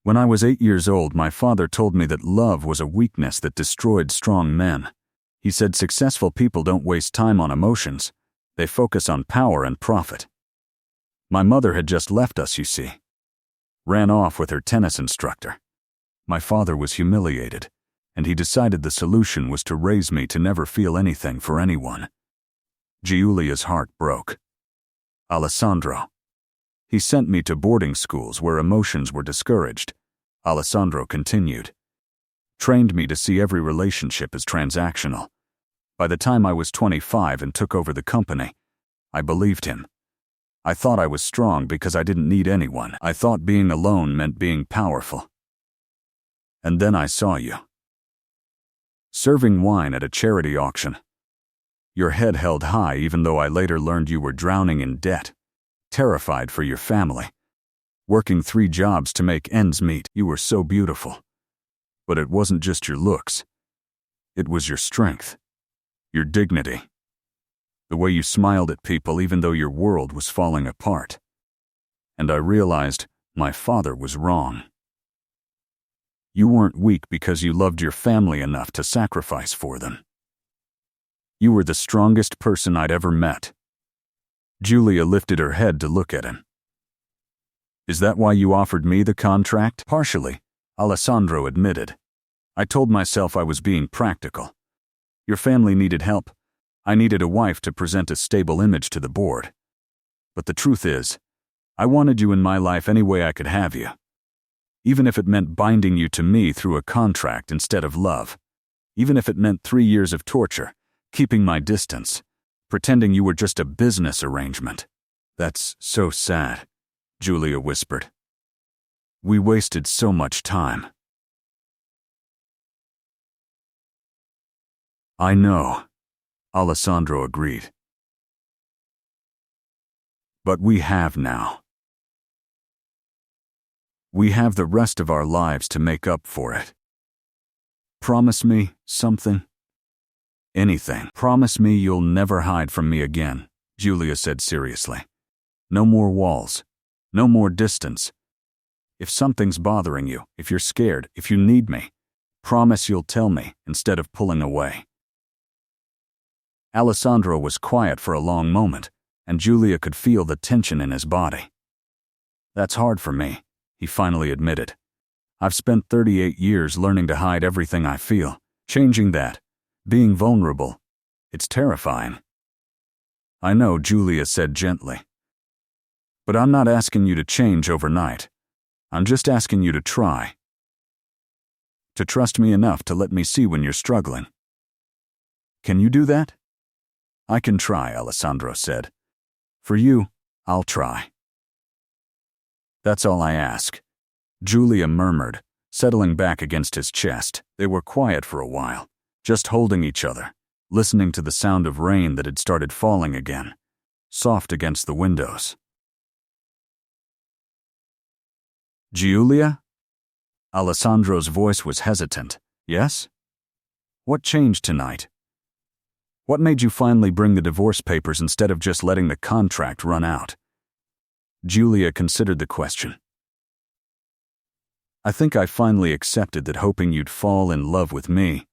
When I was 8 years old, my father told me that love was a weakness that destroyed strong men. He said successful people don't waste time on emotions, they focus on power and profit. My mother had just left us, you see. Ran off with her tennis instructor. My father was humiliated, and he decided the solution was to raise me to never feel anything for anyone. Giulia's heart broke. Alessandro. He sent me to boarding schools where emotions were discouraged, Alessandro continued. Trained me to see every relationship as transactional. By the time I was 25 and took over the company, I believed him. I thought I was strong because I didn't need anyone. I thought being alone meant being powerful. And then I saw you. Serving wine at a charity auction. Your head held high even though I later learned you were drowning in debt, terrified for your family. Working 3 jobs to make ends meet. You were so beautiful. But it wasn't just your looks. It was your strength, your dignity. The way you smiled at people even though your world was falling apart. And I realized my father was wrong. You weren't weak because you loved your family enough to sacrifice for them. You were the strongest person I'd ever met. Julia lifted her head to look at him. Is that why you offered me the contract? Partially, Alessandro admitted. I told myself I was being practical. Your family needed help. I needed a wife to present a stable image to the board. But the truth is, I wanted you in my life any way I could have you. Even if it meant binding you to me through a contract instead of love. Even if it meant 3 years of torture, keeping my distance, pretending you were just a business arrangement. That's so sad, Julia whispered. We wasted so much time. I know, Alessandro agreed. But we have now. We have the rest of our lives to make up for it. Promise me something? Anything. Promise me you'll never hide from me again, Julia said seriously. No more walls. No more distance. If something's bothering you, if you're scared, if you need me, promise you'll tell me instead of pulling away. Alessandro was quiet for a long moment, and Julia could feel the tension in his body. That's hard for me, he finally admitted. I've spent 38 years learning to hide everything I feel. Changing that, being vulnerable, it's terrifying. I know, Julia said gently. But I'm not asking you to change overnight. I'm just asking you to try. To trust me enough to let me see when you're struggling. Can you do that? I can try, Alessandro said. For you, I'll try. That's all I ask, Giulia murmured, settling back against his chest. They were quiet for a while, just holding each other, listening to the sound of rain that had started falling again, soft against the windows. Giulia? Alessandro's voice was hesitant. Yes? What changed tonight? What made you finally bring the divorce papers instead of just letting the contract run out? Giulia considered the question. I think I finally accepted that hoping you'd fall in love with me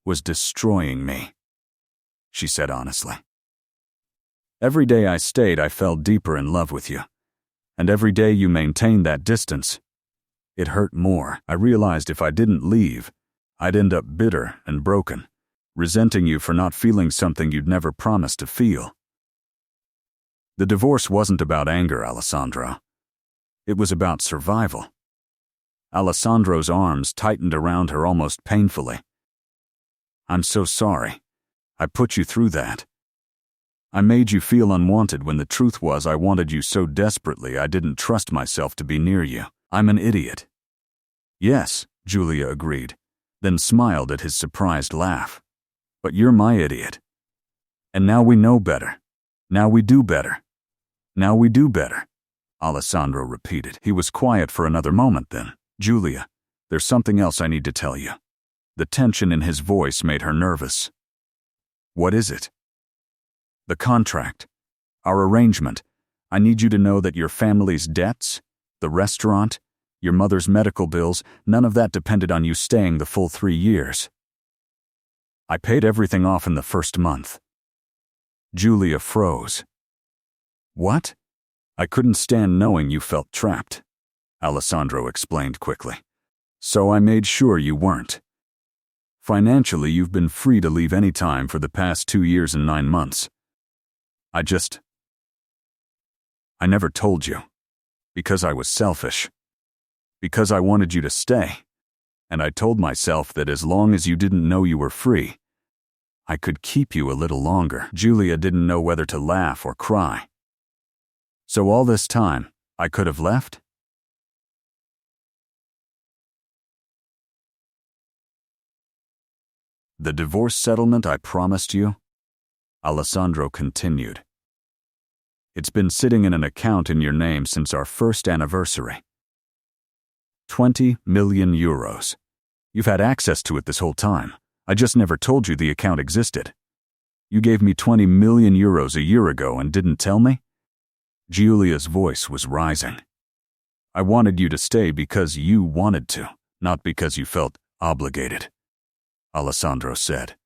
was destroying me, she said honestly. Every day I stayed, I fell deeper in love with you. And every day you maintained that distance, it hurt more. I realized if I didn't leave, I'd end up bitter and broken, resenting you for not feeling something you'd never promised to feel. The divorce wasn't about anger, Alessandro. It was about survival. Alessandro's arms tightened around her almost painfully. I'm so sorry. I put you through that. I made you feel unwanted when the truth was I wanted you so desperately I didn't trust myself to be near you. I'm an idiot. Yes, Giulia agreed, then smiled at his surprised laugh. But you're my idiot. And now we know better. Now we do better. Now we do better, Alessandro repeated. He was quiet for another moment then. Giulia, there's something else I need to tell you. The tension in his voice made her nervous. What is it? The contract. Our arrangement. I need you to know that your family's debts, the restaurant, your mother's medical bills, none of that depended on you staying the full 3 years. I paid everything off in the first month. Giulia froze. What? I couldn't stand knowing you felt trapped, Alessandro explained quickly. So I made sure you weren't. Financially, you've been free to leave any time for the past 2 years and 9 months. I never told you. Because I was selfish. Because I wanted you to stay. And I told myself that as long as you didn't know you were free, I could keep you a little longer. Giulia didn't know whether to laugh or cry. So all this time, I could have left? The divorce settlement I promised you? Alessandro continued. It's been sitting in an account in your name since our first anniversary. 20 million euros. You've had access to it this whole time. I just never told you the account existed. You gave me 20 million euros a year ago and didn't tell me? Giulia's voice was rising. I wanted you to stay because you wanted to, not because you felt obligated, Alessandro said.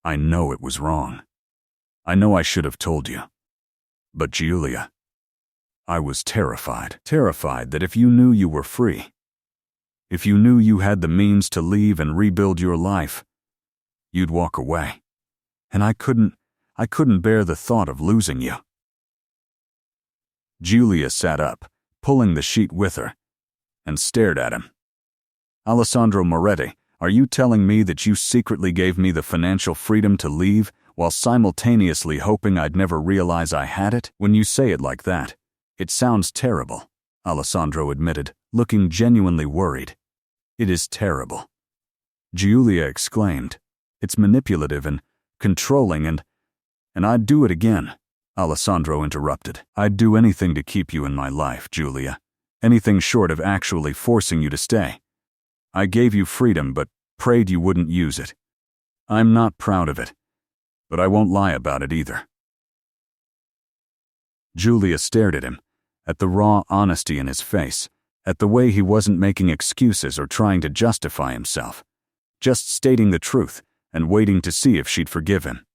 I know it was wrong. I know I should have told you. But Giulia, I was terrified that if you knew you were free, if you knew you had the means to leave and rebuild your life, you'd walk away. And I couldn't bear the thought of losing you. Giulia sat up, pulling the sheet with her, and stared at him. Alessandro Moretti, are you telling me that you secretly gave me the financial freedom to leave while simultaneously hoping I'd never realize I had it? When you say it like that, it sounds terrible, Alessandro admitted, looking genuinely worried. It is terrible. Giulia exclaimed. It's manipulative and controlling and I'd do it again, Alessandro interrupted. I'd do anything to keep you in my life, Giulia. Anything short of actually forcing you to stay. I gave you freedom but prayed you wouldn't use it. I'm not proud of it, but I won't lie about it either. Giulia stared at him, at the raw honesty in his face, at the way he wasn't making excuses or trying to justify himself, just stating the truth and waiting to see if she'd forgive him.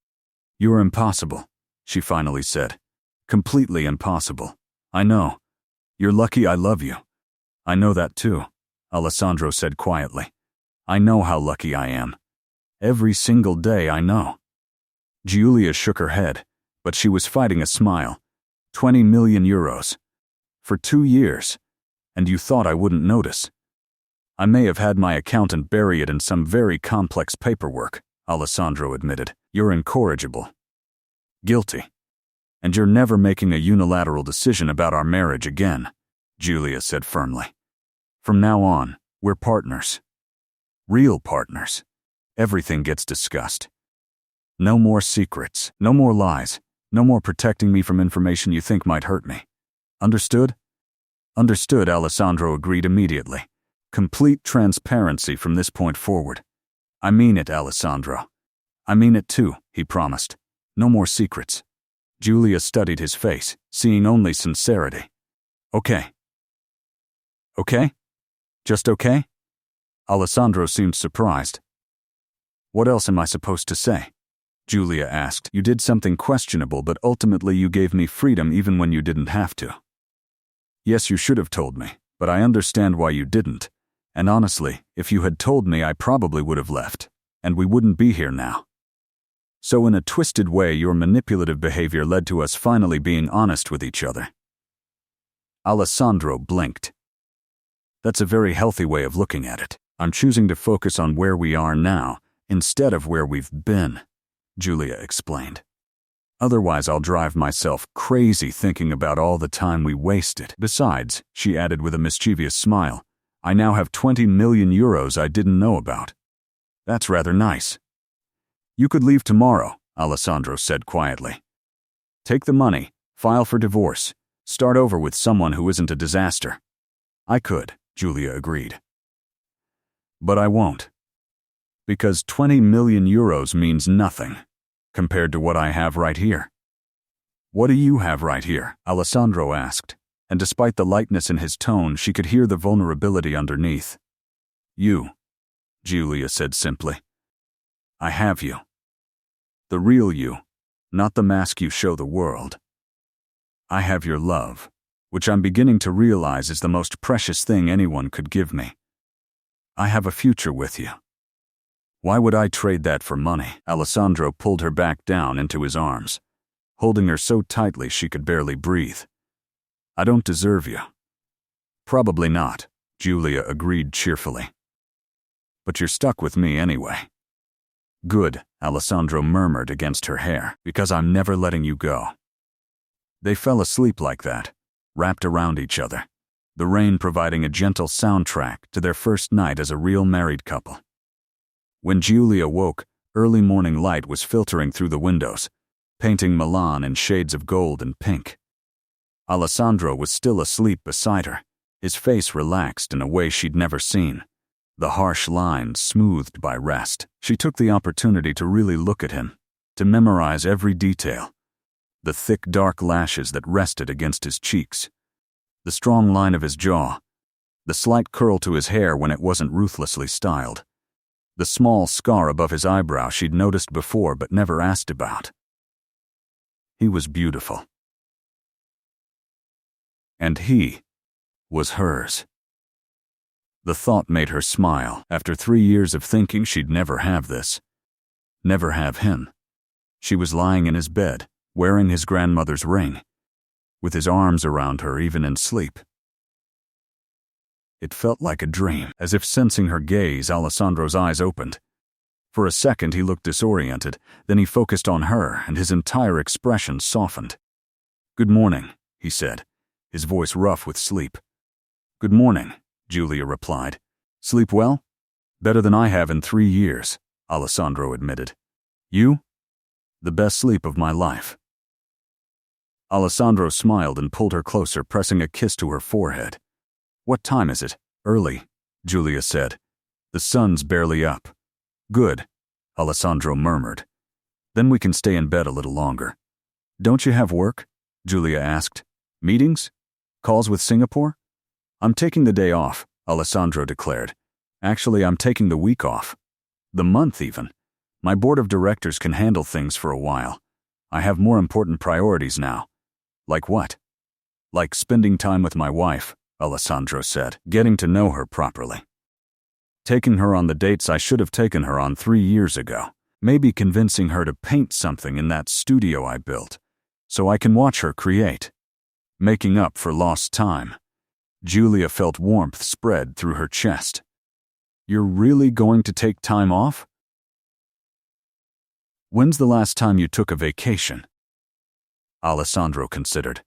You're impossible, she finally said. Completely impossible. I know. You're lucky I love you. I know that too, Alessandro said quietly. I know how lucky I am. Every single day I know. Giulia shook her head, but she was fighting a smile. 20 million euros. For 2 years. And you thought I wouldn't notice. I may have had my accountant bury it in some very complex paperwork, Alessandro admitted. You're incorrigible. Guilty. And you're never making a unilateral decision about our marriage again, Julia said firmly. From now on, we're partners. Real partners. Everything gets discussed. No more secrets, no more lies, no more protecting me from information you think might hurt me. Understood? Understood, Alessandro agreed immediately. Complete transparency from this point forward. I mean it, Alessandro. I mean it too, he promised. No more secrets. Julia studied his face, seeing only sincerity. Okay. Okay? Just okay? Alessandro seemed surprised. What else am I supposed to say? Julia asked. You did something questionable, but ultimately you gave me freedom even when you didn't have to. Yes, you should have told me, but I understand why you didn't. And honestly, if you had told me, I probably would have left, and we wouldn't be here now. So in a twisted way, your manipulative behavior led to us finally being honest with each other. Alessandro blinked. That's a very healthy way of looking at it. I'm choosing to focus on where we are now, instead of where we've been, Julia explained. Otherwise, I'll drive myself crazy thinking about all the time we wasted. Besides, she added with a mischievous smile, I now have 20 million euros I didn't know about. That's rather nice. You could leave tomorrow, Alessandro said quietly. Take the money, file for divorce, start over with someone who isn't a disaster. I could, Julia agreed. But I won't. Because 20 million euros means nothing compared to what I have right here. What do you have right here? Alessandro asked, and despite the lightness in his tone, she could hear the vulnerability underneath. You, Julia said simply. I have you. The real you, not the mask you show the world. I have your love, which I'm beginning to realize is the most precious thing anyone could give me. I have a future with you. Why would I trade that for money? Alessandro pulled her back down into his arms, holding her so tightly she could barely breathe. I don't deserve you. Probably not, Julia agreed cheerfully. But you're stuck with me anyway. Good, Alessandro murmured against her hair, because I'm never letting you go. They fell asleep like that, wrapped around each other, the rain providing a gentle soundtrack to their first night as a real married couple. When Julia woke, early morning light was filtering through the windows, painting Milan in shades of gold and pink. Alessandro was still asleep beside her, his face relaxed in a way she'd never seen, the harsh lines smoothed by rest. She took the opportunity to really look at him, to memorize every detail. The thick, dark lashes that rested against his cheeks, the strong line of his jaw, the slight curl to his hair when it wasn't ruthlessly styled, the small scar above his eyebrow she'd noticed before but never asked about. He was beautiful. And he was hers. The thought made her smile. After 3 years of thinking she'd never have this, never have him, she was lying in his bed, wearing his grandmother's ring, with his arms around her even in sleep. It felt like a dream. As if sensing her gaze, Alessandro's eyes opened. For a second he looked disoriented, then he focused on her and his entire expression softened. Good morning, he said, his voice rough with sleep. Good morning, Julia replied. Sleep well? Better than I have in 3 years, Alessandro admitted. You? The best sleep of my life. Alessandro smiled and pulled her closer, pressing a kiss to her forehead. What time is it? Early, Julia said. The sun's barely up. Good, Alessandro murmured. Then we can stay in bed a little longer. Don't you have work? Julia asked. Meetings? Calls with Singapore? I'm taking the day off, Alessandro declared. Actually, I'm taking the week off. The month even. My board of directors can handle things for a while. I have more important priorities now. Like what? Like spending time with my wife, Alessandro said, getting to know her properly. Taking her on the dates I should have taken her on 3 years ago. Maybe convincing her to paint something in that studio I built, so I can watch her create. Making up for lost time. Julia felt warmth spread through her chest. You're really going to take time off? When's the last time you took a vacation? Alessandro considered.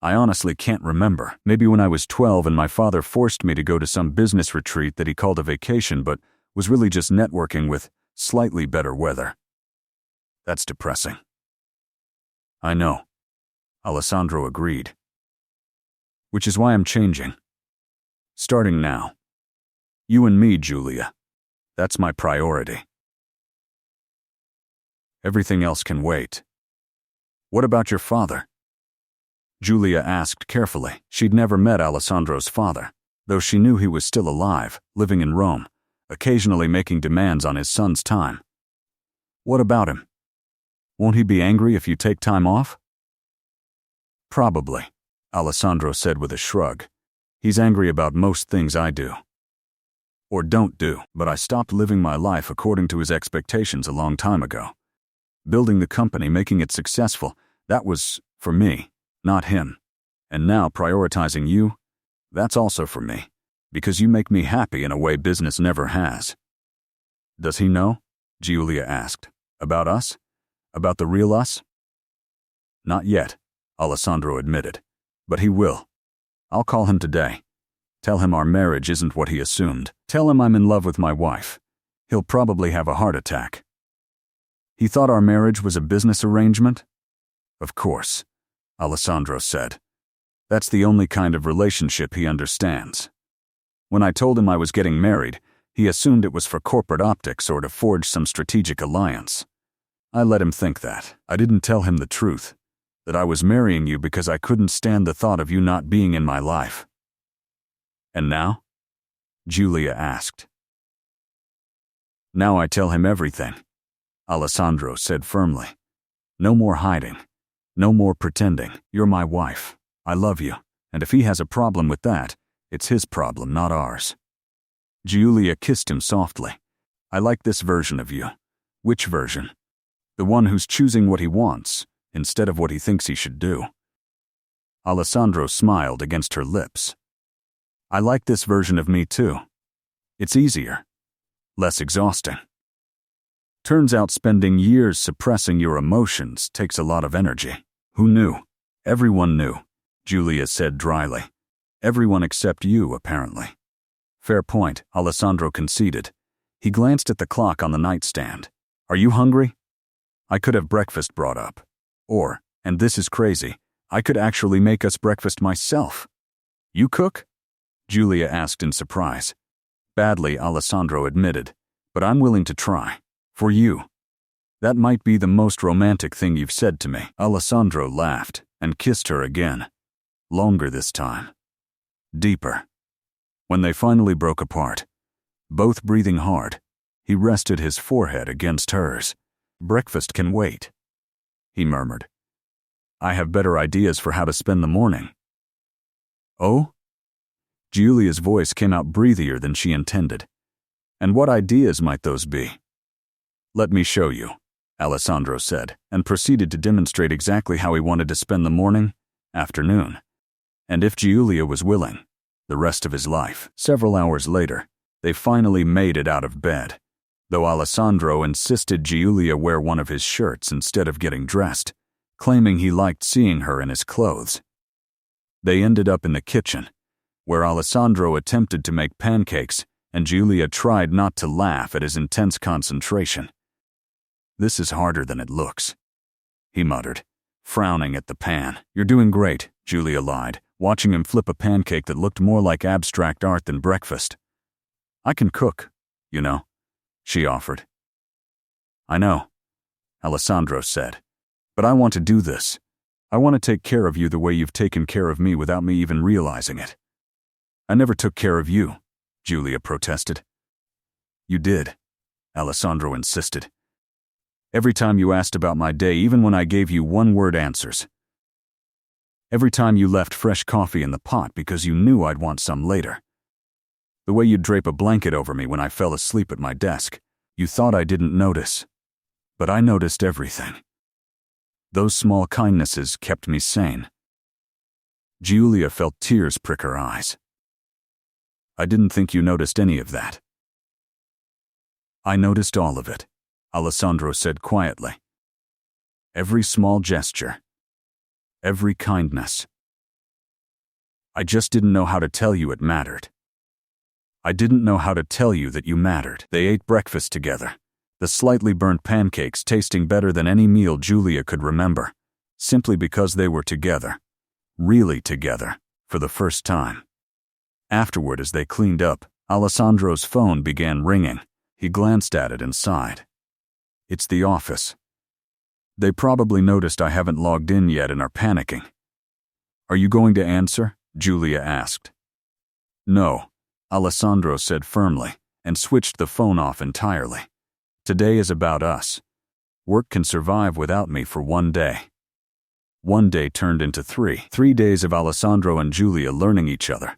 I honestly can't remember. Maybe when I was 12 and my father forced me to go to some business retreat that he called a vacation but was really just networking with slightly better weather. That's depressing. I know. Alessandro agreed. Which is why I'm changing. Starting now. You and me, Julia. That's my priority. Everything else can wait. What about your father? Julia asked carefully. She'd never met Alessandro's father, though she knew he was still alive, living in Rome, occasionally making demands on his son's time. What about him? Won't he be angry if you take time off? Probably, Alessandro said with a shrug. He's angry about most things I do. Or don't do, but I stopped living my life according to his expectations a long time ago. Building the company, making it successful, that was for me, not him. And now prioritizing you, that's also for me, because you make me happy in a way business never has. Does he know? Julia asked. About us? About the real us? Not yet, Alessandro admitted. But he will. I'll call him today. Tell him our marriage isn't what he assumed. Tell him I'm in love with my wife. He'll probably have a heart attack. He thought our marriage was a business arrangement? Of course, Alessandro said. That's the only kind of relationship he understands. When I told him I was getting married, he assumed it was for corporate optics or to forge some strategic alliance. I let him think that. I didn't tell him the truth, that I was marrying you because I couldn't stand the thought of you not being in my life. And now? Julia asked. Now I tell him everything, Alessandro said firmly. No more hiding. No more pretending. You're my wife. I love you. And if he has a problem with that, it's his problem, not ours. Julia kissed him softly. I like this version of you. Which version? The one who's choosing what he wants, instead of what he thinks he should do. Alessandro smiled against her lips. I like this version of me too. It's easier. Less exhausting. Turns out spending years suppressing your emotions takes a lot of energy. Who knew? Everyone knew, Julia said dryly. Everyone except you, apparently. Fair point, Alessandro conceded. He glanced at the clock on the nightstand. Are you hungry? I could have breakfast brought up. Or, and this is crazy, I could actually make us breakfast myself. You cook? Julia asked in surprise. Badly, Alessandro admitted, but I'm willing to try. For you. That might be the most romantic thing you've said to me. Alessandro laughed and kissed her again. Longer this time. Deeper. When they finally broke apart, both breathing hard, he rested his forehead against hers. Breakfast can wait, he murmured. I have better ideas for how to spend the morning. Oh? Julia's voice came out breathier than she intended. And what ideas might those be? Let me show you, Alessandro said, and proceeded to demonstrate exactly how he wanted to spend the morning, afternoon, and if Julia was willing, the rest of his life. Several hours later, they finally made it out of bed, though Alessandro insisted Julia wear one of his shirts instead of getting dressed, claiming he liked seeing her in his clothes. They ended up in the kitchen, where Alessandro attempted to make pancakes and Julia tried not to laugh at his intense concentration. This is harder than it looks, he muttered, frowning at the pan. You're doing great, Julia lied, watching him flip a pancake that looked more like abstract art than breakfast. I can cook, you know, she offered. I know, Alessandro said, but I want to do this. I want to take care of you the way you've taken care of me without me even realizing it. I never took care of you, Julia protested. You did, Alessandro insisted. Every time you asked about my day, even when I gave you one-word answers. Every time you left fresh coffee in the pot because you knew I'd want some later. The way you'd drape a blanket over me when I fell asleep at my desk. You thought I didn't notice. But I noticed everything. Those small kindnesses kept me sane. Giulia felt tears prick her eyes. I didn't think you noticed any of that. I noticed all of it, Alessandro said quietly. Every small gesture. Every kindness. I just didn't know how to tell you it mattered. I didn't know how to tell you that you mattered. They ate breakfast together, the slightly burnt pancakes tasting better than any meal Giulia could remember, simply because they were together. Really together, for the first time. Afterward, as they cleaned up, Alessandro's phone began ringing. He glanced at it and sighed. It's the office. They probably noticed I haven't logged in yet and are panicking. Are you going to answer? Giulia asked. No, Alessandro said firmly, and switched the phone off entirely. Today is about us. Work can survive without me for one day. One day turned into 3 days of Alessandro and Giulia learning each other,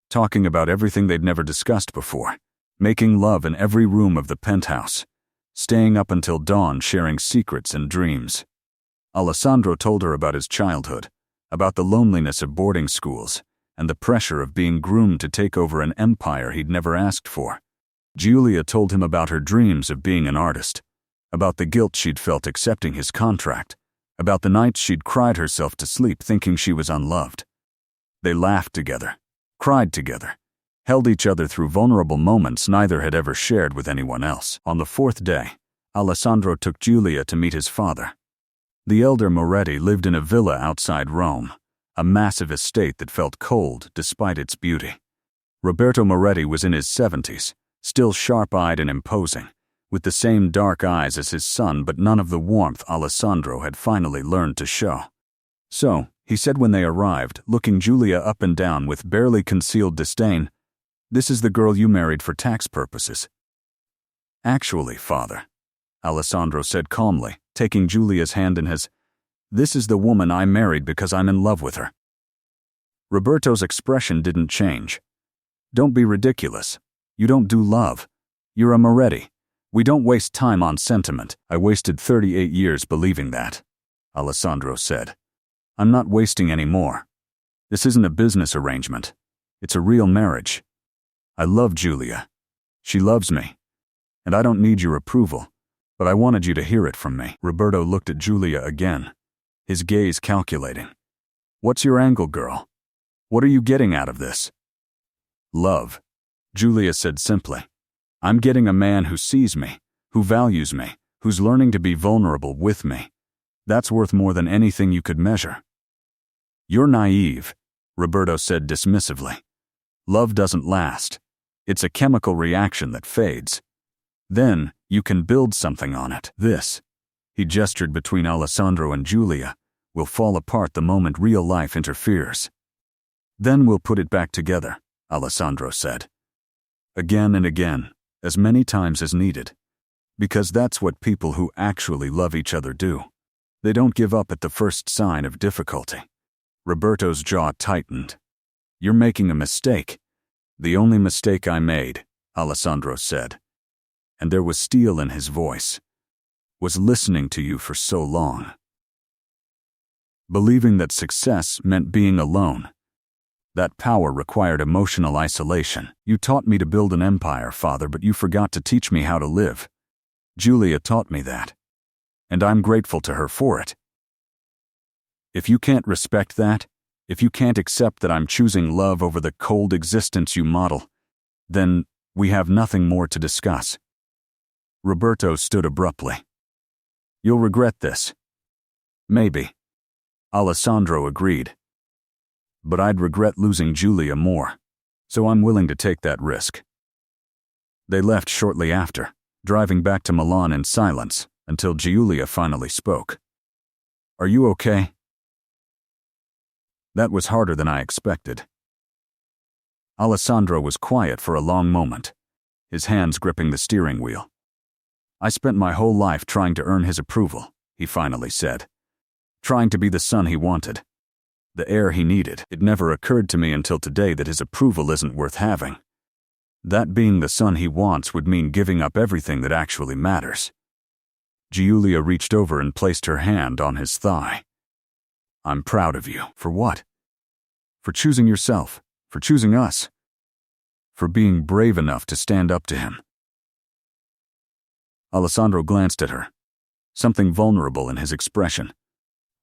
talking about everything they'd never discussed before, making love in every room of the penthouse, staying up until dawn sharing secrets and dreams. Alessandro told her about his childhood, about the loneliness of boarding schools, and the pressure of being groomed to take over an empire he'd never asked for. Giulia told him about her dreams of being an artist, about the guilt she'd felt accepting his contract, about the nights she'd cried herself to sleep thinking she was unloved. They laughed together, cried together, held each other through vulnerable moments neither had ever shared with anyone else. On the 4th day, Alessandro took Giulia to meet his father. The elder Moretti lived in a villa outside Rome, a massive estate that felt cold despite its beauty. Roberto Moretti was in his 70s, still sharp-eyed and imposing, with the same dark eyes as his son but none of the warmth Alessandro had finally learned to show. So, he said when they arrived, looking Giulia up and down with barely concealed disdain, "This is the girl you married for tax purposes." "Actually, father," Alessandro said calmly, taking Giulia's hand in his, "this is the woman I married because I'm in love with her." Roberto's expression didn't change. "Don't be ridiculous. You don't do love. You're a Moretti. We don't waste time on sentiment." "I wasted 38 years believing that," Alessandro said. "I'm not wasting any more. This isn't a business arrangement. It's a real marriage. I love Giulia. She loves me. And I don't need your approval, but I wanted you to hear it from me." Roberto looked at Giulia again, his gaze calculating. "What's your angle, girl? What are you getting out of this?" "Love," Giulia said simply. "I'm getting a man who sees me, who values me, who's learning to be vulnerable with me. That's worth more than anything you could measure." "You're naive," Roberto said dismissively. "Love doesn't last. It's a chemical reaction that fades. Then, you can build something on it. This," he gestured between Alessandro and Giulia, "will fall apart the moment real life interferes. Then we'll put it back together," Alessandro said. "Again and again, as many times as needed. Because that's what people who actually love each other do. They don't give up at the first sign of difficulty." Roberto's jaw tightened. "You're making a mistake." "The only mistake I made," Alessandro said, and there was steel in his voice, "was listening to you for so long. Believing that success meant being alone. That power required emotional isolation. You taught me to build an empire, father, but you forgot to teach me how to live. Giulia taught me that. And I'm grateful to her for it. If you can't respect that, if you can't accept that I'm choosing love over the cold existence you model, then we have nothing more to discuss." Roberto stood abruptly. "You'll regret this." "Maybe," Alessandro agreed. "But I'd regret losing Giulia more, so I'm willing to take that risk." They left shortly after, driving back to Milan in silence until Giulia finally spoke. "Are you okay?" "That was harder than I expected." Alessandro was quiet for a long moment, his hands gripping the steering wheel. "I spent my whole life trying to earn his approval," he finally said. "Trying to be the son he wanted, the heir he needed. It never occurred to me until today that his approval isn't worth having. That being the son he wants would mean giving up everything that actually matters." Giulia reached over and placed her hand on his thigh. "I'm proud of you." "For what?" for choosing yourself, for choosing us, for being brave enough to stand up to him." Alessandro glanced at her, something vulnerable in his expression.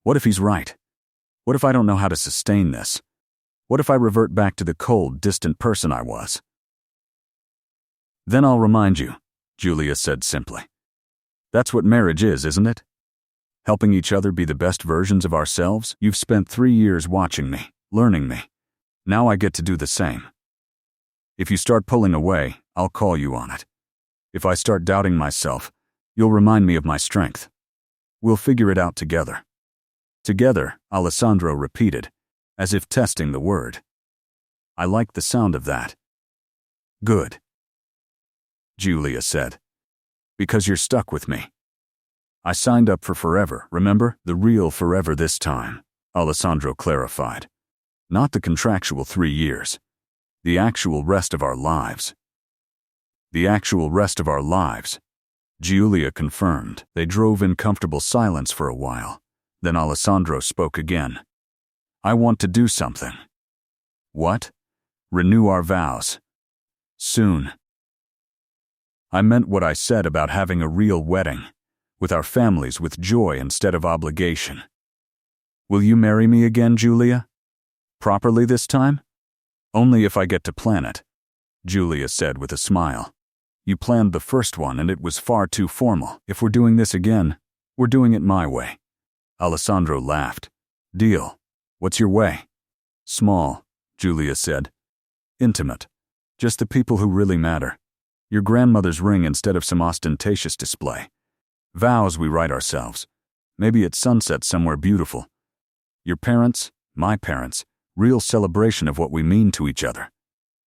What if he's right? What if I don't know how to sustain this? What if I revert back to the cold, distant person I was? "Then I'll remind you," Julia said simply. "That's what marriage is, isn't it? Helping each other be the best versions of ourselves. You've spent 3 years watching me, learning me. Now I get to do the same. If you start pulling away, I'll call you on it. If I start doubting myself, you'll remind me of my strength. We'll figure it out together." "Together," Alessandro repeated, as if testing the word. "I like the sound of that." "Good," Julia said. "Because you're stuck with me. I signed up for forever, remember? The real forever this time," Alessandro clarified. "Not the contractual 3 years. The actual rest of our lives." "The actual rest of our lives," Julia confirmed. They drove in comfortable silence for a while. Then Alessandro spoke again. "I want to do something." "What?" "Renew our vows. Soon." "I meant what I said about having a real wedding, with our families with joy instead of obligation." "Will you marry me again, Julia? Properly this time?" "Only if I get to plan it," Julia said with a smile. "You planned the first one and it was far too formal. If we're doing this again, we're doing it my way." Alessandro laughed. "Deal. What's your way?" "Small," Julia said. "Intimate. Just the people who really matter. Your grandmother's ring instead of some ostentatious display. Vows we write ourselves. Maybe at sunset somewhere beautiful. Your parents, my parents, real celebration of what we mean to each other."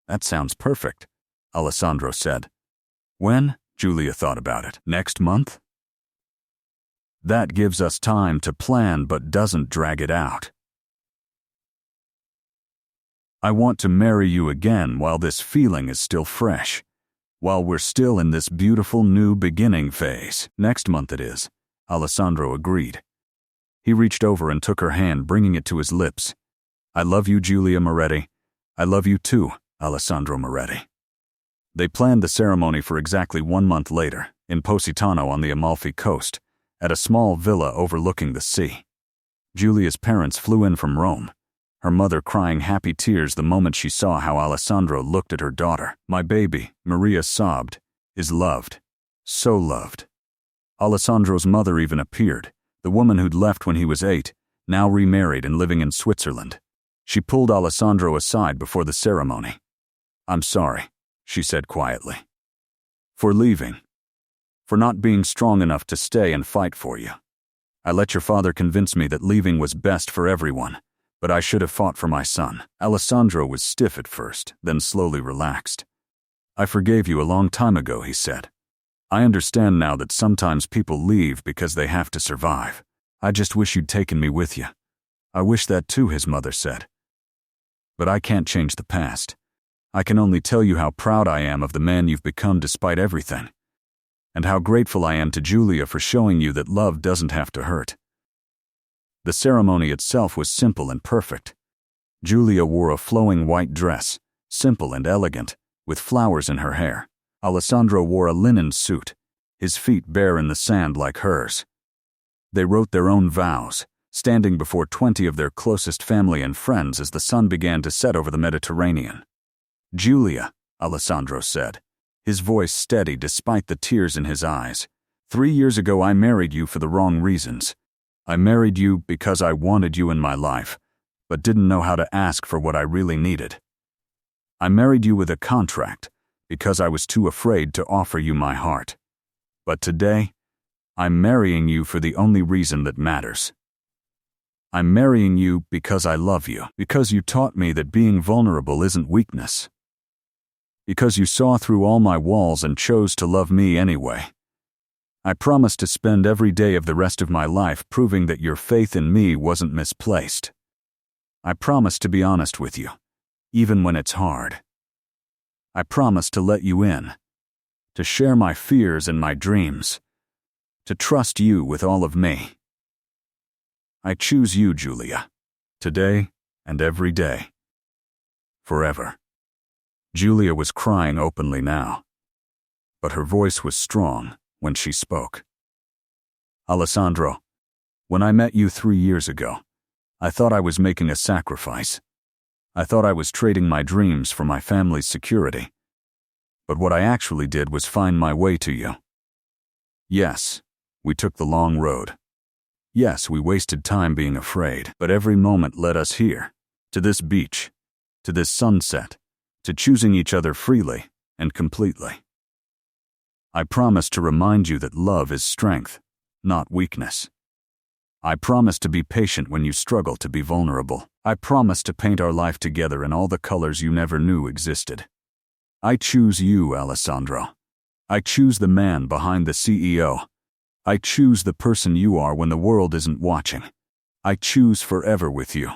"That sounds perfect," Alessandro said. "When?" Julia thought about it. "Next month?" "That gives us time to plan but doesn't drag it out. I want to marry you again while this feeling is still fresh, while we're still in this beautiful new beginning phase." "Next month it is," Alessandro agreed. He reached over and took her hand, bringing it to his lips. "I love you, Julia Moretti. I love you too, Alessandro Moretti." They planned the ceremony for exactly 1 month later, in Positano on the Amalfi coast, at a small villa overlooking the sea. Julia's parents flew in from Rome, her mother crying happy tears the moment she saw how Alessandro looked at her daughter. "My baby," Maria sobbed, "is loved. So loved." Alessandro's mother even appeared, the woman who'd left when he was 8, now remarried and living in Switzerland. She pulled Alessandro aside before the ceremony. "I'm sorry," she said quietly. "For leaving. For not being strong enough to stay and fight for you. I let your father convince me that leaving was best for everyone, but I should have fought for my son." Alessandro was stiff at first, then slowly relaxed. "I forgave you a long time ago," he said. "I understand now that sometimes people leave because they have to survive. I just wish you'd taken me with you." "I wish that too," his mother said. "But I can't change the past. I can only tell you how proud I am of the man you've become despite everything, and how grateful I am to Julia for showing you that love doesn't have to hurt." The ceremony itself was simple and perfect. Julia wore a flowing white dress, simple and elegant, with flowers in her hair. Alessandro wore a linen suit, his feet bare in the sand like hers. They wrote their own vows, standing before 20 of their closest family and friends as the sun began to set over the Mediterranean. "Julia," Alessandro said, his voice steady despite the tears in his eyes, 3 years ago I married you for the wrong reasons. I married you because I wanted you in my life, but didn't know how to ask for what I really needed. I married you with a contract because I was too afraid to offer you my heart. But today, I'm marrying you for the only reason that matters. I'm marrying you because I love you, because you taught me that being vulnerable isn't weakness. Because you saw through all my walls and chose to love me anyway. I promise to spend every day of the rest of my life proving that your faith in me wasn't misplaced. I promise to be honest with you, even when it's hard. I promise to let you in, to share my fears and my dreams, to trust you with all of me. I choose you, Julia, today and every day." forever. Julia was crying openly now, but her voice was strong when she spoke. Alessandro, when I met you 3 years ago, I thought I was making a sacrifice. I thought I was trading my dreams for my family's security. But what I actually did was find my way to you. Yes, we took the long road. Yes, we wasted time being afraid, but every moment led us here, to this beach, to this sunset, to choosing each other freely and completely. I promise to remind you that love is strength, not weakness. I promise to be patient when you struggle to be vulnerable. I promise to paint our life together in all the colors you never knew existed. I choose you, Alessandro. I choose the man behind the CEO. I choose the person you are when the world isn't watching. I choose forever with you.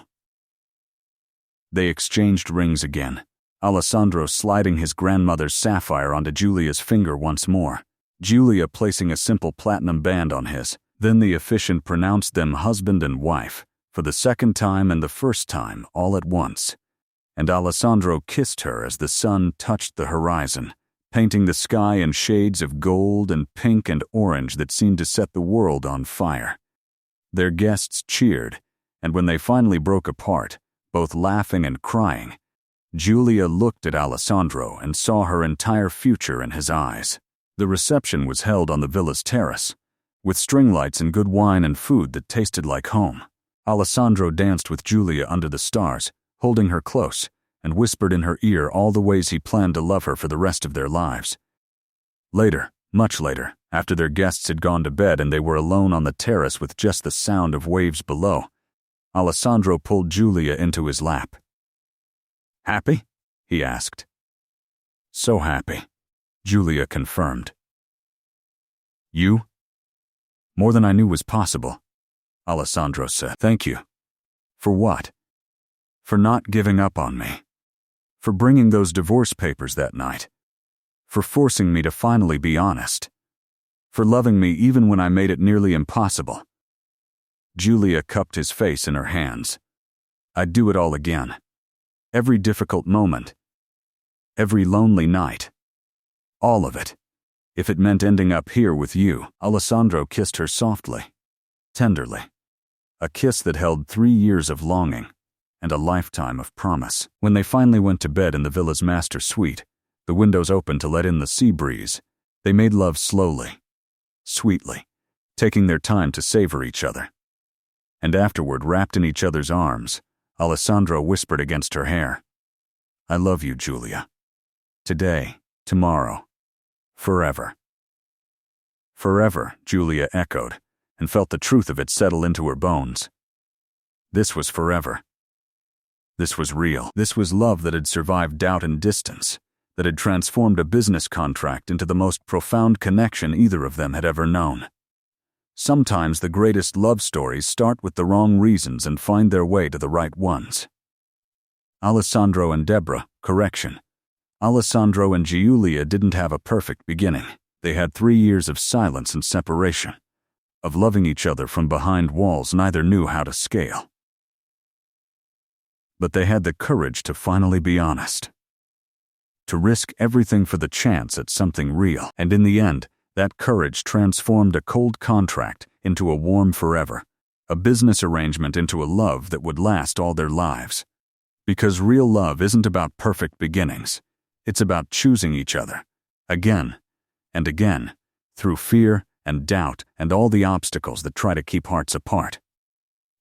They exchanged rings again, Alessandro sliding his grandmother's sapphire onto Julia's finger once more, Julia placing a simple platinum band on his. Then the officiant pronounced them husband and wife, for the second time and the first time all at once. And Alessandro kissed her as the sun touched the horizon, painting the sky in shades of gold and pink and orange that seemed to set the world on fire. Their guests cheered, and when they finally broke apart, both laughing and crying, Julia looked at Alessandro and saw her entire future in his eyes. The reception was held on the villa's terrace, with string lights and good wine and food that tasted like home. Alessandro danced with Julia under the stars, holding her close, and whispered in her ear all the ways he planned to love her for the rest of their lives. Later, much later, after their guests had gone to bed and they were alone on the terrace with just the sound of waves below, Alessandro pulled Julia into his lap. "Happy?" he asked. "So happy," Julia confirmed. "You?" "More than I knew was possible," Alessandro said. "Thank you." "For what?" "For not giving up on me. For bringing those divorce papers that night. For forcing me to finally be honest. For loving me even when I made it nearly impossible." Julia cupped his face in her hands. "I'd do it all again. Every difficult moment. Every lonely night. All of it. If it meant ending up here with you." Alessandro kissed her softly, tenderly. A kiss that held 3 years of longing and a lifetime of promise. When they finally went to bed in the villa's master suite, the windows open to let in the sea breeze, they made love slowly, sweetly, taking their time to savor each other. And afterward, wrapped in each other's arms, Alessandro whispered against her hair, "I love you, Julia. Today, tomorrow, forever." "Forever," Julia echoed, and felt the truth of it settle into her bones. This was forever. This was real. This was love that had survived doubt and distance, that had transformed a business contract into the most profound connection either of them had ever known. Sometimes the greatest love stories start with the wrong reasons and find their way to the right ones. Alessandro and Deborah, correction. Alessandro and Giulia didn't have a perfect beginning. They had 3 years of silence and separation, of loving each other from behind walls neither knew how to scale. But they had the courage to finally be honest, to risk everything for the chance at something real, and in the end, that courage transformed a cold contract into a warm forever, a business arrangement into a love that would last all their lives. Because real love isn't about perfect beginnings. It's about choosing each other, again and again, through fear and doubt and all the obstacles that try to keep hearts apart.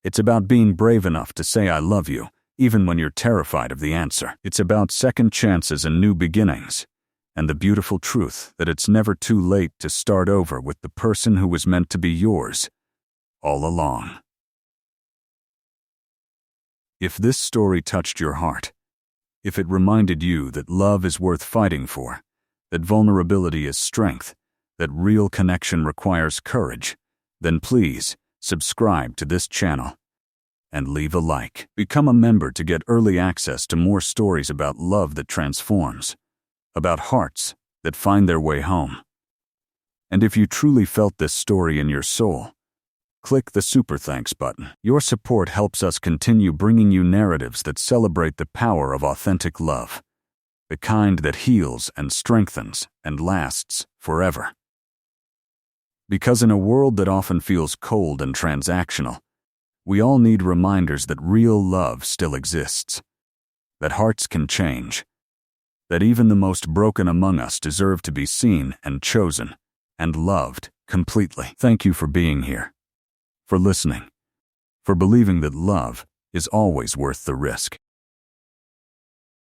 It's about being brave enough to say I love you, even when you're terrified of the answer. It's about second chances and new beginnings, and the beautiful truth that it's never too late to start over with the person who was meant to be yours all along. If this story touched your heart, if it reminded you that love is worth fighting for, that vulnerability is strength, that real connection requires courage, then please subscribe to this channel and leave a like. Become a member to get early access to more stories about love that transforms, about hearts that find their way home. And if you truly felt this story in your soul, click the Super Thanks button. Your support helps us continue bringing you narratives that celebrate the power of authentic love, the kind that heals and strengthens and lasts forever. Because in a world that often feels cold and transactional, we all need reminders that real love still exists, that hearts can change, that even the most broken among us deserve to be seen and chosen and loved completely. Thank you for being here, for listening, for believing that love is always worth the risk.